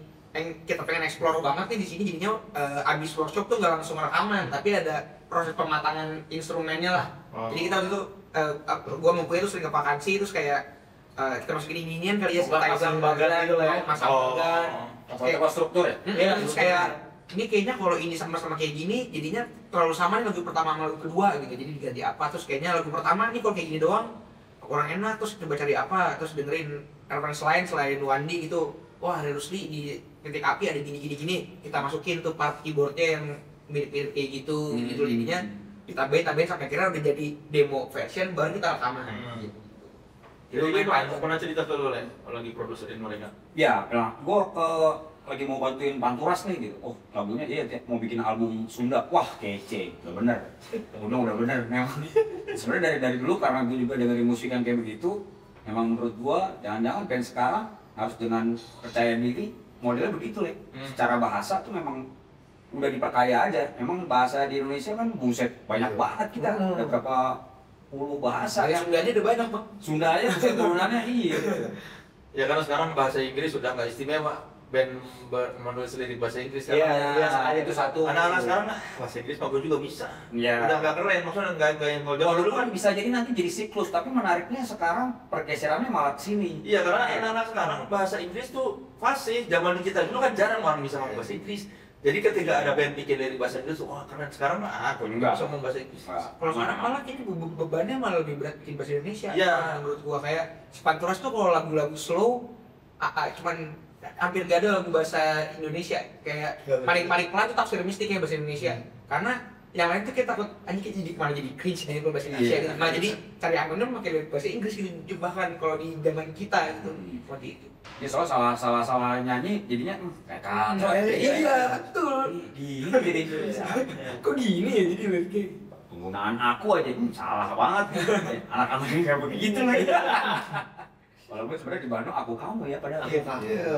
kita pengen explore banget nih di sini jadinya abis workshop tuh nggak langsung rekaman tapi ada proses pematangan instrumennya lah. Jadi kita waktu itu gua mau tuh sering ke vakansi terus kayak kita masukin ini-inian kali ya pasang bagan gitu lah ya. Masang bagan. Kayak struktur ya? Iya, terus kayak ini kayaknya kalau ini sama-sama kayak gini jadinya terlalu sama nih lagu pertama sama lagu kedua gitu. Jadi diganti apa terus kayaknya lagu pertama nih kalau kayak gini doang kurang enak terus coba cari apa terus dengerin referensi lain selain Wandi gitu. Wah, ada Rusli di Titik Api ada gini kita masukin tuh part keyboardnya yang mirip-mirip kayak gitu gitu jadinya ditambahin sampai akhirnya udah jadi demo version baru kita rekaman. Jadi ini pernah cerita ke lu Len, lagi produserin mereka? Ya, nah, gue lagi mau bantuin Panturas nih gitu. Oh, lagunya dia mau bikin album Sunda. Wah, kece, udah bener. Udah bener. Memang sebenarnya dari dulu karena gue juga dengerin musik yang kayak begitu, memang menurut gue jangan-jangan band sekarang harus dengan percaya diri modelnya begitu Le. Secara bahasa tuh memang udah diperkaya aja. Memang bahasa di Indonesia kan buset banyak banget kita. Ada berapa puluh bahasa ya. Sundanya udah banyak Bang. Sundanya buset turunannya iya. Ya karena sekarang bahasa Inggris sudah nggak istimewa. band menulis lirik bahasa Inggris kan. Iya, ada itu satu. Anak-anak sekarang bahasa Inggris mah gue juga bisa. Iya. Udah nggak keren, maksudnya nggak yang kalau Kalau dulu kan bisa jadi nanti jadi siklus, tapi menariknya sekarang pergeserannya malah ke sini. Iya, karena anak-anak sekarang bahasa Inggris tuh fasih. Zaman kita dulu kan jarang orang bisa ngomong bahasa Inggris. Jadi ketika ada band bikin lirik bahasa Inggris, wah keren. Sekarang mah aku juga bisa ngomong bahasa Inggris. Kalau sekarang malah kayaknya bebannya malah lebih berat bikin bahasa Indonesia. Iya. Menurut gua kayak Panturas tuh kalau lagu-lagu slow, cuman hampir gak ada lagu bahasa Indonesia. Kayak paling pelan tuh tafsir mistiknya bahasa Indonesia. Karena yang lain tuh kita takut anjing kita jadi malah jadi cringe nih bahasa Indonesia gitu. Nah jadi cari akunnya pakai bahasa Inggris gitu. Bahkan kalau di zaman kita gitu seperti itu. Ya soalnya salah nyanyi jadinya kayak kacau. Iya betul. Gini jadi Kok gini ya jadi liriknya? penggunaan aku aja salah banget. Anak-anak ini kayak begitu lagi. Walaupun sebenarnya di Bandung aku kamu ya padahal. Iya.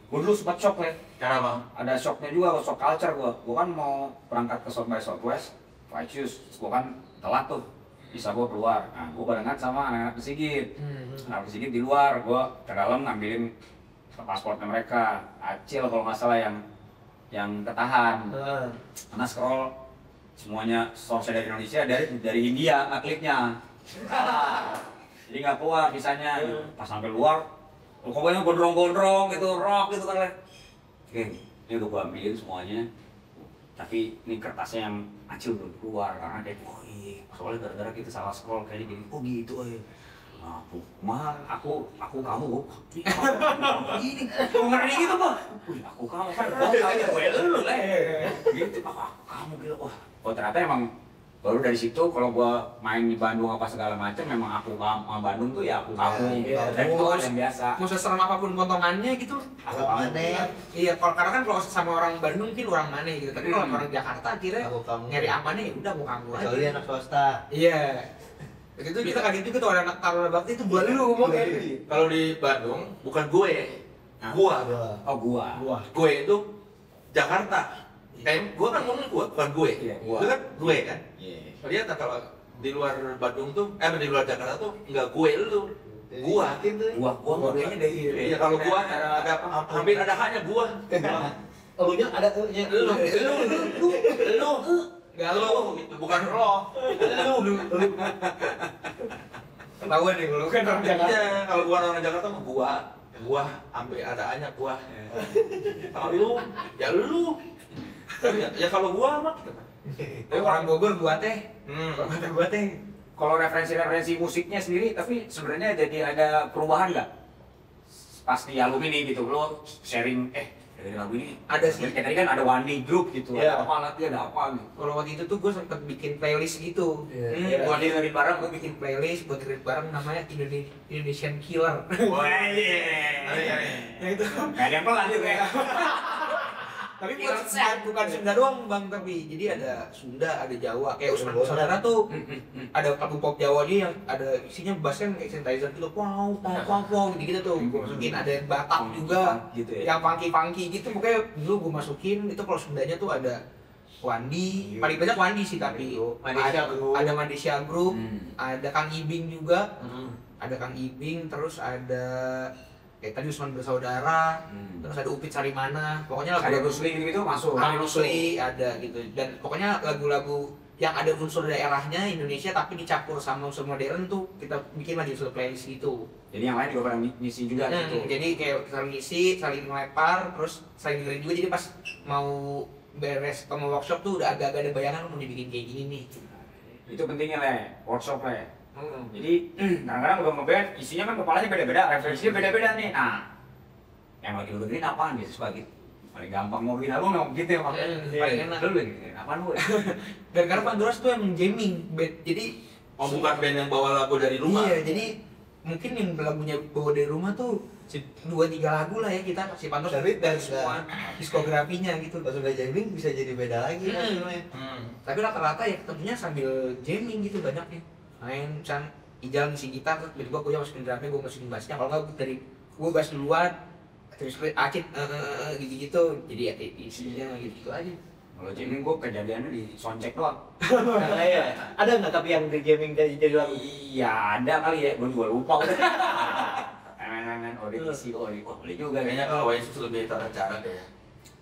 Gue dulu sempat shock ya. Kenapa? Ada shocknya juga, shock culture gue. Gue kan mau berangkat ke South by Southwest, Pacius. Gue kan telat tuh. Bisa gue keluar. Nah, gue barengan sama anak-anak Sigit. Anak Sigit di luar, gue ke dalam ngambilin pasportnya mereka. Acil kalau nggak salah yang ketahan. Karena scroll semuanya source dari Indonesia, dari India ngekliknya. Jadi nggak keluar visanya. Pas sampai luar, pokoknya gondrong-gondrong gitu, rock gitu kan. Oke, ini udah gue ambilin semuanya. Tapi ini kertasnya yang Acil belum keluar karena kayak soalnya gara-gara kita salah scroll kayaknya gini, oh gitu nah, aku kamu gini, ngeri gitu Pak. Aku kamu kan kayaknya gue lu lah gitu, aku kamu gitu. Oh ternyata emang baru dari situ kalau gua main di Bandung apa segala macam memang aku kamu Bandung tuh ya aku kamu gitu. Dan itu kan yang biasa. Mau seserem apapun potongannya gitu. Aku mana? Iya, karena kan kalau sama orang Bandung mungkin orang mana gitu. Tapi kalau orang Jakarta akhirnya Aku kamu. nyari amannya ya udah mau kamu aja. Kecuali anak swasta. Iya. Begitu kita kaget juga tuh ada anak Taruna Bakti itu gua lu ngomongnya. Kalau di Bandung bukan gue, gua. Oh gua. Gue itu Jakarta. Kayak gue kan ngomong gue, bukan gue. Iya, Itu gua. kan gue kan. Iya. Kelihatan kalau di luar Bandung tuh, di luar Jakarta tuh nggak gue lu, gua. Gua kayaknya dari Iya kalau gua ada hampir ada hanya gua. Elunya ada elunya. Lu, nggak lu, gitu. Bukan lo. Lu. Ketahuan nih kalau kan orang Jakarta. Iya, kalau gua orang Jakarta mah gua hampir ada hanya gua. Kalau lu, ya lu. Ya kalau gua mah. Tapi orang Bogor gua teh. Kata gua teh. kalau referensi musiknya sendiri, tapi sebenarnya jadi ada perubahan nggak? Pas di album ini gitu, lo sharing, dari lagu ini Ada sih. Kayak tadi kan ada Wandi Group gitu, Iya. ada apa nanti ada apa gitu. Kalau waktu itu tuh gue sempet bikin playlist gitu. Iya. Buat dengerin bareng, gue bikin playlist buat dengerin bareng namanya Indonesian Killer. Wah, Nah itu. nggak ada yang pelan juga ya. Tapi bukan Sunda doang bang, tapi jadi ada Sunda, ada Jawa. Kayak Usman Saudara tuh ada lagu pop Jawa dia yang ada isinya bassnya kayak synthesizer gitu, wow, gitu tuh. Gue masukin ada yang Batak juga, Gitu ya. yang funky gitu. Pokoknya dulu gue masukin itu kalau Sundanya tuh ada Wandi, paling banyak Wandi sih tapi Mandisha Group. ada Mandisha Group, Hmm. ada Kang Ibing juga, ada Kang Ibing, terus ada kayak tadi Usman Bersaudara, terus ada Upit Sarimana, pokoknya Ada lagu-lagu Rusli gitu masuk. Kang Rusli ada gitu, dan pokoknya lagu-lagu yang ada unsur daerahnya Indonesia tapi dicampur sama unsur modern tuh kita bikin lagi unsur playlist gitu. Jadi yang lain juga pada ngisi juga gitu. Jadi kayak saling ngisi, saling ngelepar, terus saling dengerin juga. Jadi pas mau beres atau mau workshop tuh udah agak-agak ada bayangan mau dibikin kayak gini nih. Itu pentingnya workshop Jadi kadang-kadang udah ngeband, isinya kan kepalanya beda-beda, referensinya beda-beda nih. Nah, yang lagi lu dengerin apaan gitu sebagai paling gampang mau bikin album memang gitu ya Pak. Paling enak. Lu lagi dengerin apaan lu? Dan karena Panturas tuh emang jamming, jadi Bukan band yang bawa lagu dari rumah. Iya, jadi mungkin yang lagunya bawa dari rumah tuh 2-3 lagu lah ya kita si Panturas Tapi dari dan- semua diskografinya gitu. Pas udah jamming bisa jadi beda lagi kan filmnya. Tapi rata-rata ya ketemunya sambil jamming gitu banyaknya. Main can Ijal ngisi gitar, terus tiba-tiba gue masukin drumnya, gue masukin bassnya. Kalau nggak dari gue bass duluan, terus Acit gitu-gitu. Jadi ya isinya gitu aja. Kalau jamming gua kejadiannya di soundcheck doang. Ada nggak tapi yang di gaming jadi lagu? Iya ada kali ya, gua juga lupa udah. Oh isi oi. Wah, boleh juga Kayaknya kayaknya. kalau Yesus lebih tata deh ya.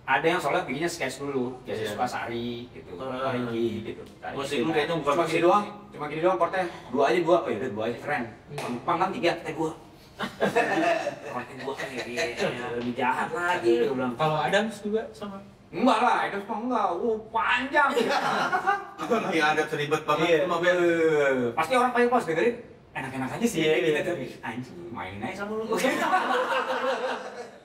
Ada yang soalnya bikinnya sketch dulu, jadi Iya. Sukasari gitu, Riki gitu. Musik lu kayaknya bukan cuma musik. gini doang, chordnya dua aja, oh ya udah dua aja keren. Pang kan tiga, dua. Chordnya dua kan ya, lebih jahat lagi, gue bilang. Kalau Adams juga sama. Enggak lah, itu semua enggak, panjang. Iya ada terlibat banget Iya. sama bel. Pasti orang paling pas dengerin, enak-enak aja sih, gitu. Anjing, main aja sama lu.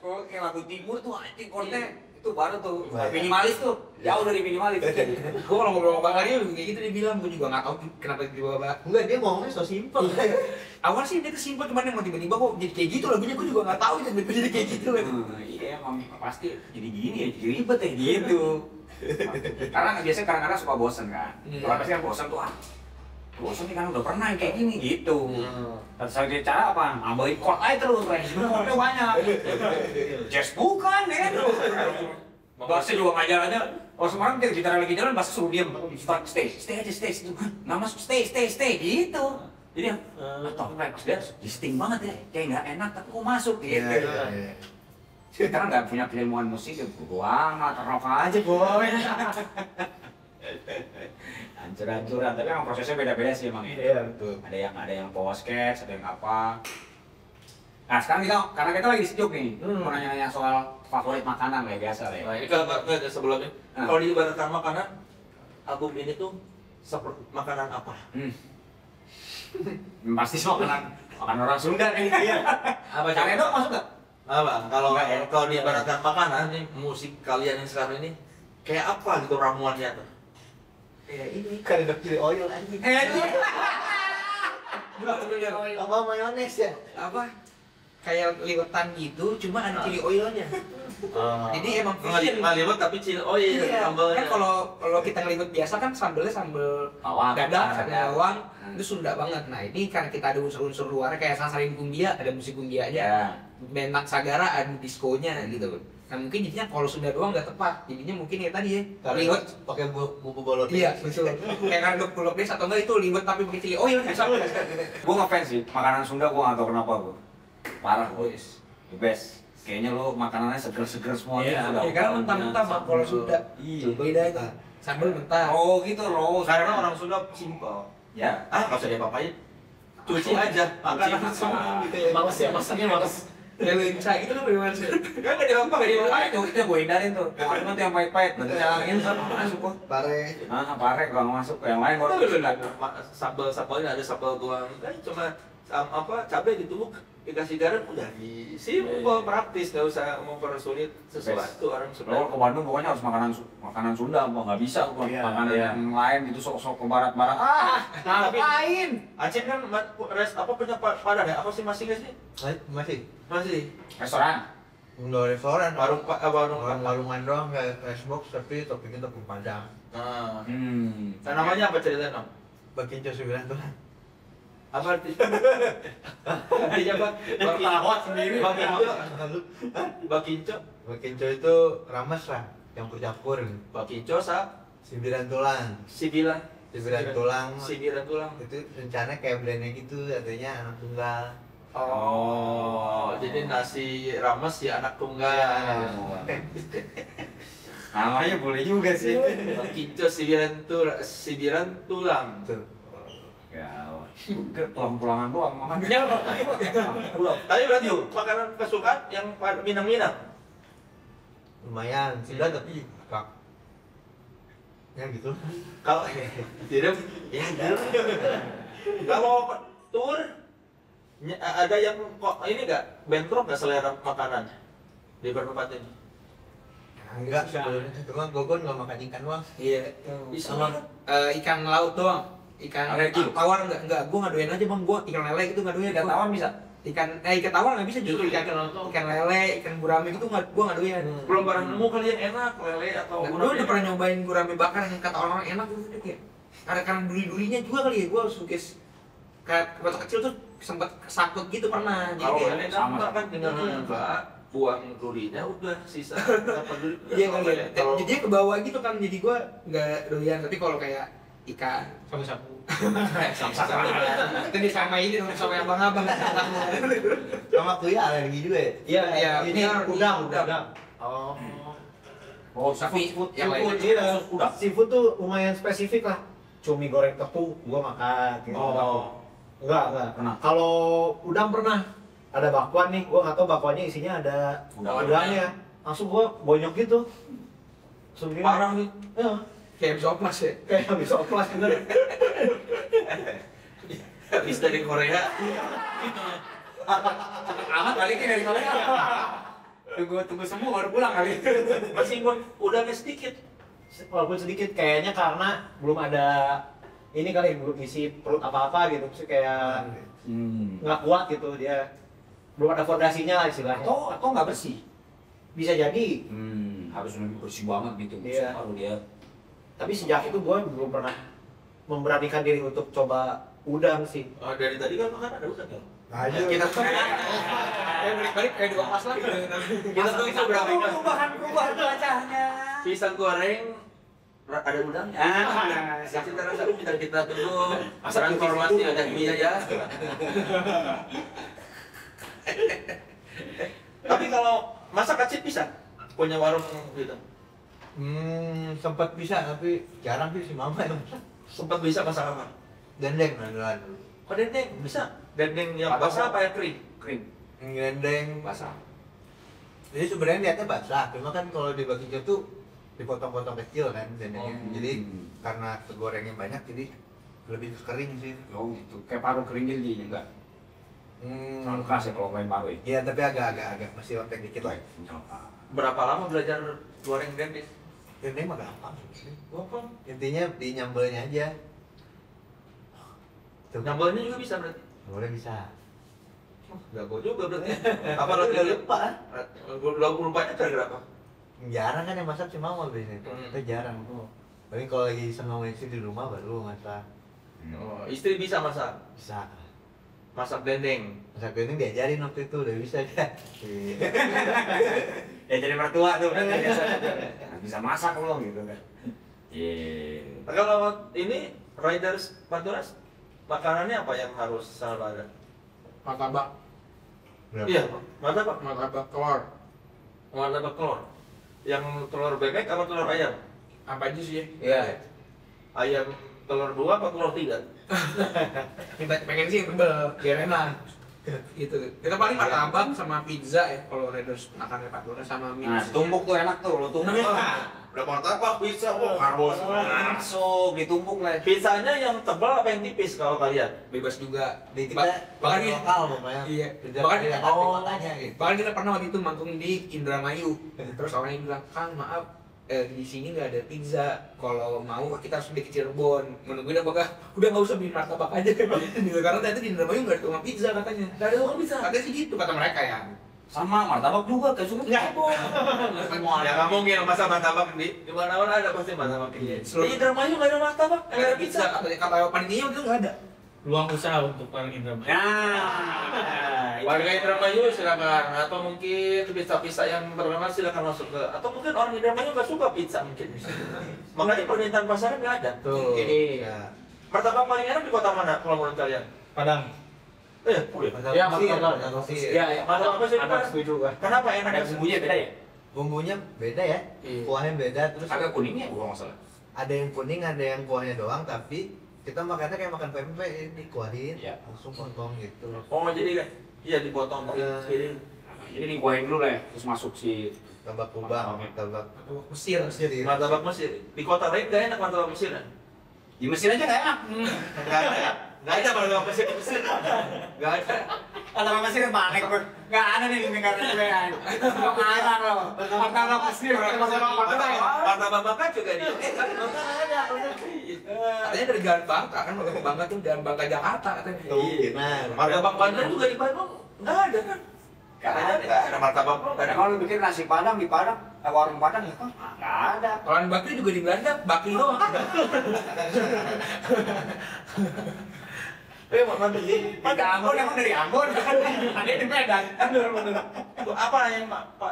Oke, lagu timur tuh anjing chordnya itu baru tuh minimalis tuh, jauh dari minimalis. Gue kalau ngobrol sama Bang Aryo kayak gitu dia bilang, gue juga nggak tahu kenapa tiba-tiba Bang. Enggak, dia ngomongnya so simpel. Awal sih dia tuh simpel, cuman yang tiba-tiba kok jadi kayak gitu lagunya, gue juga nggak tahu tiba-tiba jadi kayak gitu. Iya, emang pasti jadi gini ya, jadi ribet ya gitu. Karena biasanya kadang-kadang suka bosen kan. Kalau pasti kan bosen tuh, bosen nih kan udah pernah yang kayak gini gitu. Dan sebagai cara apa? Nambahin chord aja terus, chordnya banyak. Jazz bukan ya. Bassnya juga ngajar aja. Kalau sekarang gitar lagi jalan, bass suruh diem. Stay aja, stay. Nggak masuk, stay gitu. Jadi atau pas dia distinct banget ya, kayak nggak enak tapi kok masuk gitu. Sekarang nggak punya keilmuan musik, ya buang atau rock aja boy. Hancur-hancuran, tapi emang prosesnya beda-beda sih emang. Iya, betul. Ada yang post sketch, ada yang apa. Nah sekarang karena kita lagi sejuk nih, mau nanya-nanya soal favorit makanan kayak biasa lah ya. Nah ini kalau sebelumnya, kalau diibaratkan makanan, album ini tuh seperti makanan apa? Pasti makanan orang Sunda nih. Apa Caredok masuk nggak? Apa? Kalau Enggak ya? kalau diibaratkan makanan nih, musik kalian yang sekarang ini kayak apa gitu ramuannya tuh? Ya ini kan ada chili oil anjing. Apa mayones ya? Apa? Kayak liwetan gitu, cuma ada chili oilnya. Jadi emang fusion. Ngaliwet tapi chili oil Iya, sambalnya. kan kalau kita ngeliwet biasa kan sambelnya sambel Bawang, dadak, ada. bawang, itu Sunda banget. Nah ini karena kita ada unsur-unsur luarnya kayak sasarin kumbia, ada musik kumbianya, Ya. Bentang Sagara ada diskonya gitu. Nah mungkin jadinya kalau Sunda doang nggak tepat, jadinya mungkin ya tadi ya liwet. Pakai bumbu bolot. Iya betul. Kayak kandung kulopes atau enggak itu liwet tapi pakai chili oil bisa. Gue ngefans sih, makanan Sunda gue nggak tahu kenapa gue. Parah boys, the best. Kayaknya lo makanannya seger-seger semua Iya, gitu. ya karena mentah-mentah Bang, kalau Sunda. Iya. Beda itu. Sambal mentah. Oh gitu loh. Karena orang Sunda simpel. Ya. Nggak usah diapa-apain. Cuci aja makanan semua gitu ya. Males ya, masaknya males. Ya lenca gitu kan bagaimana sih? Kan nggak diapa nggak diapa. Itu gue hindarin tuh. Yang tuh yang pahit-pahit. Nanti nyalangin kan masuk kok. Pare. Pare gak masuk. Yang lain baru Sambal-sambalnya ada sambal tuang. Kan cuma cabai ditumbuk dikasih garam udah simpel praktis, nggak usah mempersulit sesuatu orang Sunda. Lo ke Bandung pokoknya harus makanan Sunda, mau nggak bisa gua makanan yang lain gitu sok-sok ke barat-barat. Ngapain? Aceh kan punya Padang ya? Apa sih masih nggak sih? Masih. Masih. Restoran. Enggak restoran. Warungan doang kayak Xbox tapi topiknya topik Padang. Nah, Hmm. namanya apa ceritanya? Nom? Bakinco 9 tuh. Apa artinya? Artinya apa? Ketawa sendiri. Bakinco. Bakinco itu rames lah, campur-campur. Bakinco Sibiran tulang. sibilan. Sibiran tulang. Sibilan tulang. Itu rencana kayak blendnya gitu, artinya anak tunggal. Oh, jadi nasi rames si anak tunggal. Namanya boleh juga sih. Bakinco sibiran tulang. Tuh. Ya, udah pulang-pulangan doang makan. Tapi berarti makanan kesukaan yang Minang-Minang. Lumayan, sudah tapi kak. Ya gitu. Kalau tidak, ya kalau tur ada yang kok ini nggak bentrok nggak selera makanan di bertempat ini? Enggak sebenarnya, cuma Gogon nggak makan ikan doang. Iya. Bisa Sama ikan laut doang. Ikan tawar enggak, gua nggak doyan aja Bang, gua ikan lele gitu nggak doyan. Ikan tawar bisa. Ikan tawar nggak bisa, justru ikan lele, ikan gurame gitu gua nggak doyan. Belum pernah nemu kali yang enak lele atau Nah, gua udah pernah nyobain gurame bakar yang kata orang enak gitu kayak. Karena duri-durinya juga kali ya, gua suka kayak waktu kecil tuh sempet kesangkut gitu pernah. Jadi kalau kayak lele gampang kan tinggal nyoba buang durinya udah sisa apa duri. iya kali ya. Jadinya ke bawah gitu kan, jadi gua nggak doyan. Tapi kalau kayak ikan. Sabu-sabu. Sama itu disamain sama yang abang-abang. Sama kuya alergi juga ya? Iya, Ini udang. Oh. Oh, seafood yang lain. Iya. Seafood tuh lumayan spesifik lah. Cumi goreng tepung, gua makan. Gitu. Oh. Enggak. Pernah. Kalau udang pernah. Ada bakwan nih, gua nggak tahu bakwannya isinya ada udangnya. Langsung gua bonyok gitu. Langsung gini. Parah nih. Ya, Kayak oplas ya. kayak habis oplas bener. Habis dari Korea. Amat balik dari Korea. Tunggu sembuh baru pulang kali. Masih udahnya sedikit. Walaupun sedikit, kayaknya karena belum ada ini kali, belum isi perut apa-apa gitu. Maksudnya kayak nggak kuat gitu dia. Belum ada fondasinya lah istilahnya. Atau nggak bersih? Bisa jadi. Harus lebih bersih banget gitu. Iya. Baru dia. Tapi sejak itu gue belum pernah memberanikan diri untuk coba udang sih. Oh, dari tadi kan makan ada udang ya? Aja Kita tuh balik kayak 2 kelas lagi. Kita tuh itu berapa ikan? Perubahan cuacanya. Pisang goreng ada udangnya. Kita rasa kita tunggu transformasi ada mie ya. Tapi kalau masak kacip bisa punya warung gitu. Sempat bisa tapi jarang sih si mama yang Sempat bisa masak apa? dendeng andalan dulu. Oh, dendeng bisa. Dendeng yang basah apa yang kering? Kering. Dendeng Basah. jadi sebenarnya niatnya basah, cuma kan kalau di bakso tuh dipotong-potong kecil kan dendengnya. Oh. Jadi karena gorengnya banyak jadi lebih kering sih. Oh gitu. Kayak paru kering jadinya enggak. Terlalu keras ya kalau main paru ya. Iya tapi agak masih lembek dikit lah. Berapa lama belajar goreng dendeng? Dendeng mah gampang sih. Gampang. Intinya di nyambelnya aja. Tuh. Nyambelnya juga bisa berarti. Boleh bisa. Jago juga berarti. Apa Udah lagi lupa. lupanya gara-gara apa? Jarang kan yang masak si mama biasanya. Hmm. Kita jarang. Paling kalau lagi sama istri di rumah baru masak. Oh, istri bisa masak. Bisa. Masak dendeng. Masak dendeng diajarin waktu itu udah bisa dia. Ya jadi mertua tuh. Bisa masak belum gitu kan. Iya. Nah, kalau ini Riders Panturas makanannya apa yang harus selalu ada? Martabak, Iya, martabak. martabak telur. Martabak telur. Yang telur bebek apa telur ayam? Apa aja sih? Iya. Ayam telur 2 apa telur 3? Kita pengen sih tebel, biar enak. Gitu. Kita paling martabak sama pizza ya kalau Raiders makannya Pak Dora sama mie. Nah, tumbuk tuh enak tuh, lo tumbuk. Udah martabak pizza harus Langsung ditumbuk lah. pizzanya yang tebal apa yang tipis kalau kalian? Bebas juga. Di kita bahkan di lokal pokoknya. Iya. Pizza Bahkan di kotanya gitu. bahkan kita pernah waktu itu manggung di Indramayu. Terus orangnya bilang, "Kang, maaf, di sini nggak ada pizza. Kalau mau kita harus beli ke Cirebon." Menungguin apakah udah nggak usah beli martabak aja. Karena ternyata di Indramayu nggak ada tukang pizza katanya. Nggak ada tukang pizza. Katanya sih gitu kata mereka ya. Sama martabak juga kayak suka. Nggak. Ya nggak mungkin masa martabak di mana-mana ada pasti martabak ini. Seluruh- Di Indramayu nggak ada martabak, nggak ada pizza. Katanya kata panitia itu nggak ada. Luang usaha untuk orang Indramayu. Nah, Warga Indramayu silakan, atau mungkin pizza-pizza yang terkenal silakan masuk ke, atau mungkin orang Indramayu nggak suka pizza mungkin. Makanya permintaan pasarnya nggak ada. Tuh. Iya. Ya. Martabak paling enak di kota mana kalau menurut kalian? Padang. Oh Ya, Mesir, martabak. Mesir. Iya, Martabak Mesir ada kan? setuju gua. Kenapa enak? ada bumbunya beda ya? Bumbunya beda ya. Iya. Kuahnya beda terus Agak kuningnya gua nggak salah. ada yang kuning, ada yang kuahnya doang tapi kita makannya kayak makan pempek ini kuahin Iya. langsung potong gitu. Oh jadi kan? Iya dipotong. Jadi Jadi dikuahin dulu lah ya, terus masuk si Tambah kubang, tambah Mesir. martabak Mesir. Di kota lain nggak enak martabak Mesir kan? di Mesir aja nggak enak. Nggak ada. Nggak ada martabak Mesir di Mesir. Nggak ada. Kalau Mesir panik bro, nggak ada nih di negara gue. Nggak marah lo. Martabak Mesir, Martabak Bangka juga di. Katanya dari Jalan Bangka kan, martabak Bangka tuh Jalan Bangka Jakarta katanya. Iya. nah. Martabak Bandung juga di Bandung nggak ada kan? Nggak ada martabak Bandung. Karena kalau lu bikin nasi Padang di Padang, warung Padang ya, nggak ada. Kalau Bakri juga di Belanda, Bakri doang. Mantap sih. Di Ambon emang dari Ambon, ada di Medan. Apa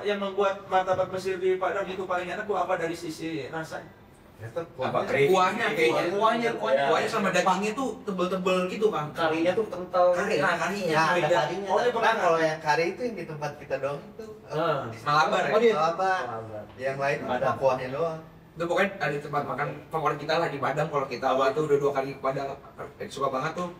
yang membuat martabak Mesir di Padang itu paling enak? Apa dari sisi rasanya? Itu Apa, kuahnya kayaknya Kuahnya. kuahnya sama dagingnya tuh tebel-tebel gitu kan. Karinya tuh kental. Karinya Ya, ada beda. karinya. Oh, dia Nah, pernah. kalau yang kari itu yang di tempat kita doang itu. Malabar ya? Oh, dia Malabar. Yang lain cuma Padang. kuahnya doang. Itu pokoknya ada tempat makan favorit kita lah di Padang. Kalau kita itu udah 2 kali ke Padang, suka banget tuh.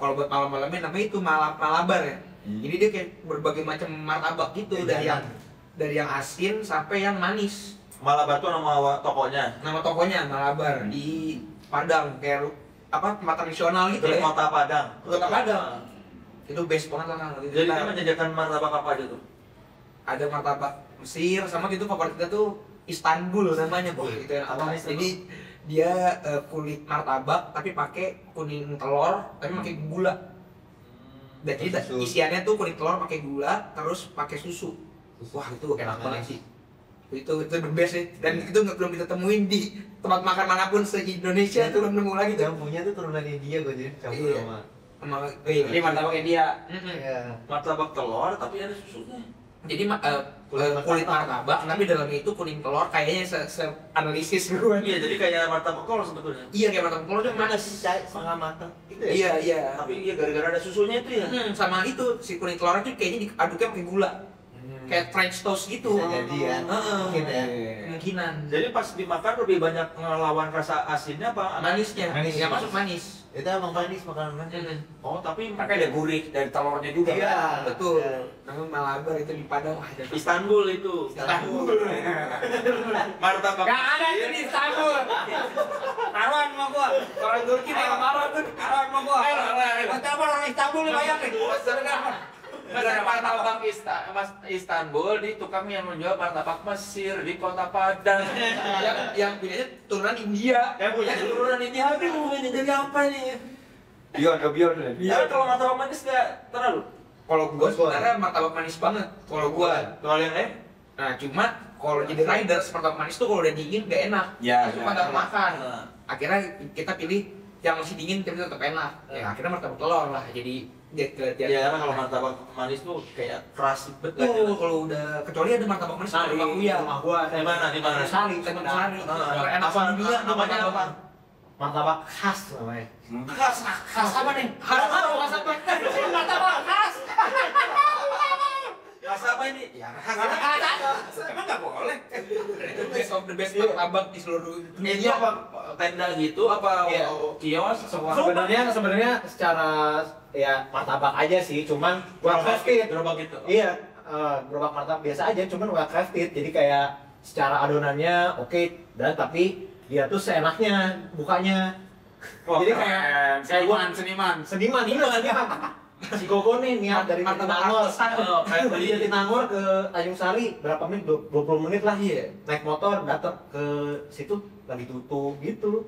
Kalau buat malam-malamnya namanya itu Malabar ya. Jadi dia kayak berbagai macam martabak gitu, dari yang asin sampai yang manis. Malabar tuh nama tokonya. Nama tokonya Malabar di Padang, kayak apa, tempat tradisional gitu Di ya. Kota Padang. Kota Padang. Itu best banget lah. Jadi dia menjajakan martabak apa aja tuh? Ada martabak Mesir, sama gitu favorit kita tuh Istanbul namanya, Bu. Gitu ya. Apa Istanbul? Jadi dia kulit martabak tapi pakai kuning telur tapi pakai gula. Dan jadi Susu. isiannya tuh kulit telur pakai gula terus pakai susu. Wah, itu enak banget sih. Itu the best sih. Dan itu belum kita temuin di tempat makan manapun se-Indonesia, itu belum nemu lagi tuh. Yang punya tuh turunan India gue jadi campur Iya. sama. Ini martabak India. Iya. Martabak telur tapi ada susunya. Jadi kulit martabak tapi dalamnya itu kuning telur, kayaknya se-analisis gue. Iya, jadi kayak martabak telur sebetulnya. Iya, kayak martabak telur cuma Mana sih setengah matang? Gitu ya? Iya, iya. Tapi iya gara-gara ada susunya itu ya. Sama itu si kuning telurnya tuh kayaknya diaduknya pakai gula. Kayak French toast gitu. Bisa jadi ya. Heeh. Mungkin ya. Kemungkinan. Jadi pas dimakan lebih banyak ngelawan rasa asinnya apa? Manisnya. Manis. Yang masuk manis. Itu emang manis makanan manis. Oh, tapi Pakai ada gurih dari telurnya juga. Iya. kan? Betul. Iya. Namanya Malabar itu di Padang. Wah, ada Istanbul itu. Istanbul. Martabak. Gak ada itu di Istanbul. Taruhan sama gua. Orang Turki marah-marah tuh. Taruhan sama gua. Kata apa orang Istanbul nih bayangin. Ada martabak Istanbul di tukang yang menjual martabak Mesir di Kota Padang. yang punyanya turunan India. Yang punya turunan ini aduh ini jadi apa nih? Bion. Ya kalau martabak manis nggak terlalu. Kalau gua sebenarnya martabak manis banget. Kalau gua. Kalau yang lain? Nah, cuma kalau jadi rider martabak manis tuh kalau udah dingin gak enak. Ya, Suka nggak makan. Nah. Akhirnya kita pilih yang masih dingin tapi tetap enak. Ya akhirnya martabak telur lah. Jadi dia Ya karena kalau martabak manis tuh kayak keras betul. Kalau udah kecuali ada martabak manis Sari, martabak Uya. rumah gua Di mana? Di mana? Sari, Taman Sari. Enak Apa dunia namanya apa? martabak khas namanya. Khas apa nih? Khas apa? Martabak khas. Khas apa ini? Ya, emang nggak boleh. Itu best of the best martabak di seluruh Ini dunia. apa tenda gitu apa Iya. kios? Sebenarnya secara ya martabak aja sih, cuman well crafted. Gerobak gitu. Iya, gerobak martabak biasa aja, cuman well crafted. Jadi kayak secara adonannya oke, dan tapi dia tuh seenaknya bukanya. Jadi kayak seniman. seniman. Si Gogo nih niat dari Martabak Jatinangor. artesan. Dari Jatinangor ke Tanjung Sari berapa menit? 20 menit lah. Iya. Naik motor datang ke situ lagi tutup gitu.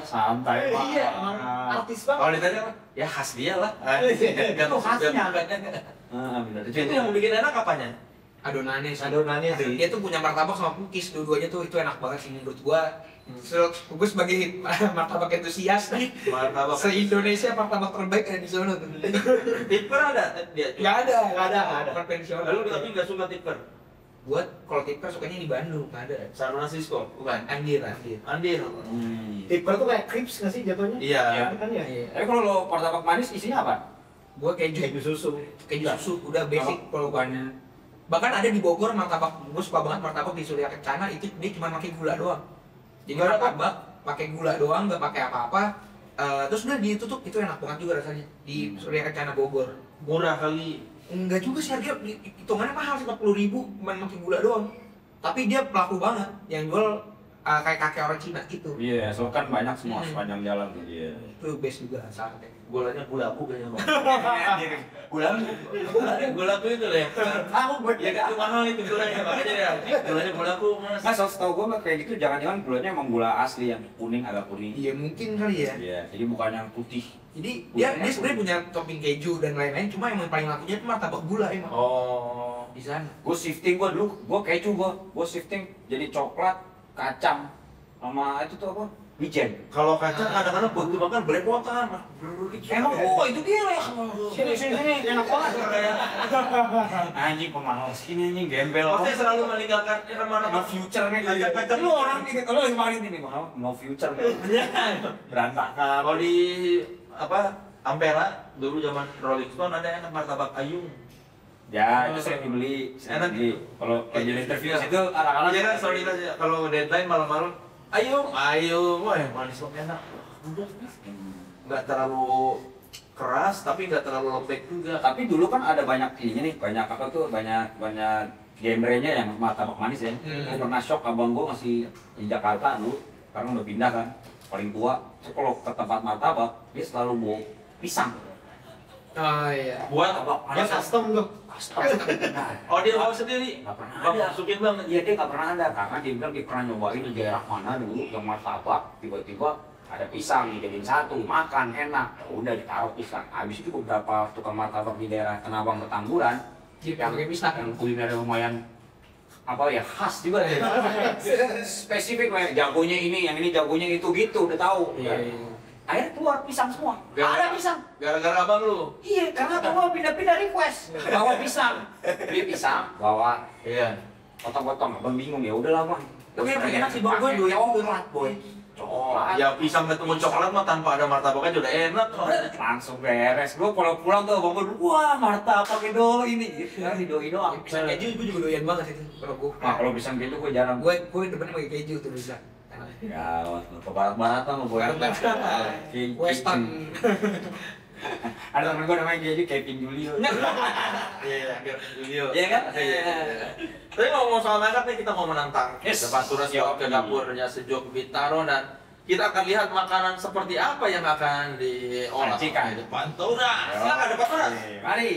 Santai. Iya, emang artis banget. Kalau ditanya apa? Ya khas dia lah. Itu khasnya. Benar. Itu yang bikin enak apanya? Adonannya sih. Adonannya sih. Dia tuh punya martabak sama cookies, dua-duanya tuh itu enak banget sih menurut gua. Gue sebagai martabak entusias nih, Martabak. se-Indonesia martabak terbaik ada di sana tuh. Tipper ada dia. Nggak ada. Nggak ada. Konvensional. Lalu tapi nggak suka tipper. Buat kalau tipper sukanya di Bandung, nggak ada. San Francisco, bukan? Andir. Andir. Tipper tuh kayak crepes nggak sih jatuhnya? Iya. Kan ya. Tapi kalau lo martabak manis isinya apa? Gua keju susu. susu udah basic kalau gua. Bahkan ada di Bogor martabak, gue suka banget martabak di Surya Kencana itu dia cuma pakai gula doang. Jadi martabak pakai gula doang, nggak pakai apa-apa. Terus udah ditutup, itu enak banget juga rasanya di Surya Kencana Bogor. Murah kali. Enggak juga sih, harga hitungannya mahal sih, 40.000 cuma pakai gula doang. Tapi dia pelaku banget, yang jual kayak kakek orang Cina gitu. Iya, soalnya kan banyak semua sepanjang jalan tuh. Iya. Itu best juga saatnya. Gulanya gulaku kayaknya bang. Gula. Gulaku itu deh. Ya kan mahal itu gulanya makanya ya. Gulanya gulaku mas. Nah, setahu gue kayak gitu jangan-jangan gulanya emang gula asli yang kuning agak kuning. Iya mungkin kali ya. Iya, jadi bukan yang putih. Jadi dia sebenarnya punya topping keju dan lain-lain, cuma yang paling lakunya itu martabak gula emang. Oh. Di sana. Gue shifting gue dulu, gue keju gue shifting jadi coklat, kacang, sama itu tuh apa? Wijen. Kalau kacang kadang-kadang begitu makan belepotan. Emang itu dia lah. Sini enak banget. Anjing pemalas ini anjing gembel. Pasti selalu meninggalkan mana No future nih kacang-kacang lu orang ini kalau lagi makan ini no future. Berantakan. Kalau di apa Ampera dulu zaman Rolling Stone ada enak martabak ayung. Ya, itu sering dibeli. Enak. Kalau kerja interview itu anak-anak Iya kan sorry aja kalau deadline malam-malam ayung, wah yang manis banget enak. Nggak terlalu keras tapi nggak terlalu lembek juga. Tapi dulu kan ada banyak ini nih, banyak apa tuh, banyak genrenya yang martabak manis ya. Gue pernah shock, abang gue masih di Jakarta dulu, sekarang udah pindah kan, paling tua. So, kalau ke tempat martabak, dia selalu bawa pisang. Oh iya. Buat Martabak Yang manis. custom tuh. Nah, oh dia bawa sendiri. nggak pernah Bang ada. masukin bang. Iya dia nggak pernah ada, karena dia bilang dia pernah nyobain di daerah mana dulu yang martabak, tiba-tiba ada pisang dijadiin satu, makan enak, udah ditaruh pisang. Habis itu beberapa tukang martabak di daerah Tanabang Petamburan Yang pakai pisang. yang kulinernya lumayan apa ya khas juga ya. Spesifik kayak jagonya ini, yang ini jagonya itu gitu, udah tahu. Iya. Akhirnya keluar pisang semua. Ada pisang. Gara-gara abang lu. Iya, karena gua pindah-pindah request. Bawa pisang. Beli pisang, bawa Iya. potong-potong. Abang bingung ya, udahlah bang. Tapi yang enak sih bang gue doyan coklat boy. Coklat. Ya pisang ketemu coklat mah tanpa ada martabaknya udah enak. Langsung beres. Gua kalau pulang tuh abang gua, wah martabak itu ini. Gitu kan didoi doang. Pisang keju gue juga doyan banget itu. Kalau gue. Nah, kalau pisang gitu gua jarang. Gue depannya pakai keju tuh bisa. Ya, ke barat-baratan lo boy. Western. Ada temen gua namanya jadi Kevin Julio. Iya, Julio. Iya kan? Tapi ngomong soal masak nih kita mau menantang. Yes. Panturas ke dapurnya Sejuk Bintaro dan kita akan lihat makanan seperti apa yang akan diolah Sajikan. di Panturas. Silakan ada Panturas. Mari.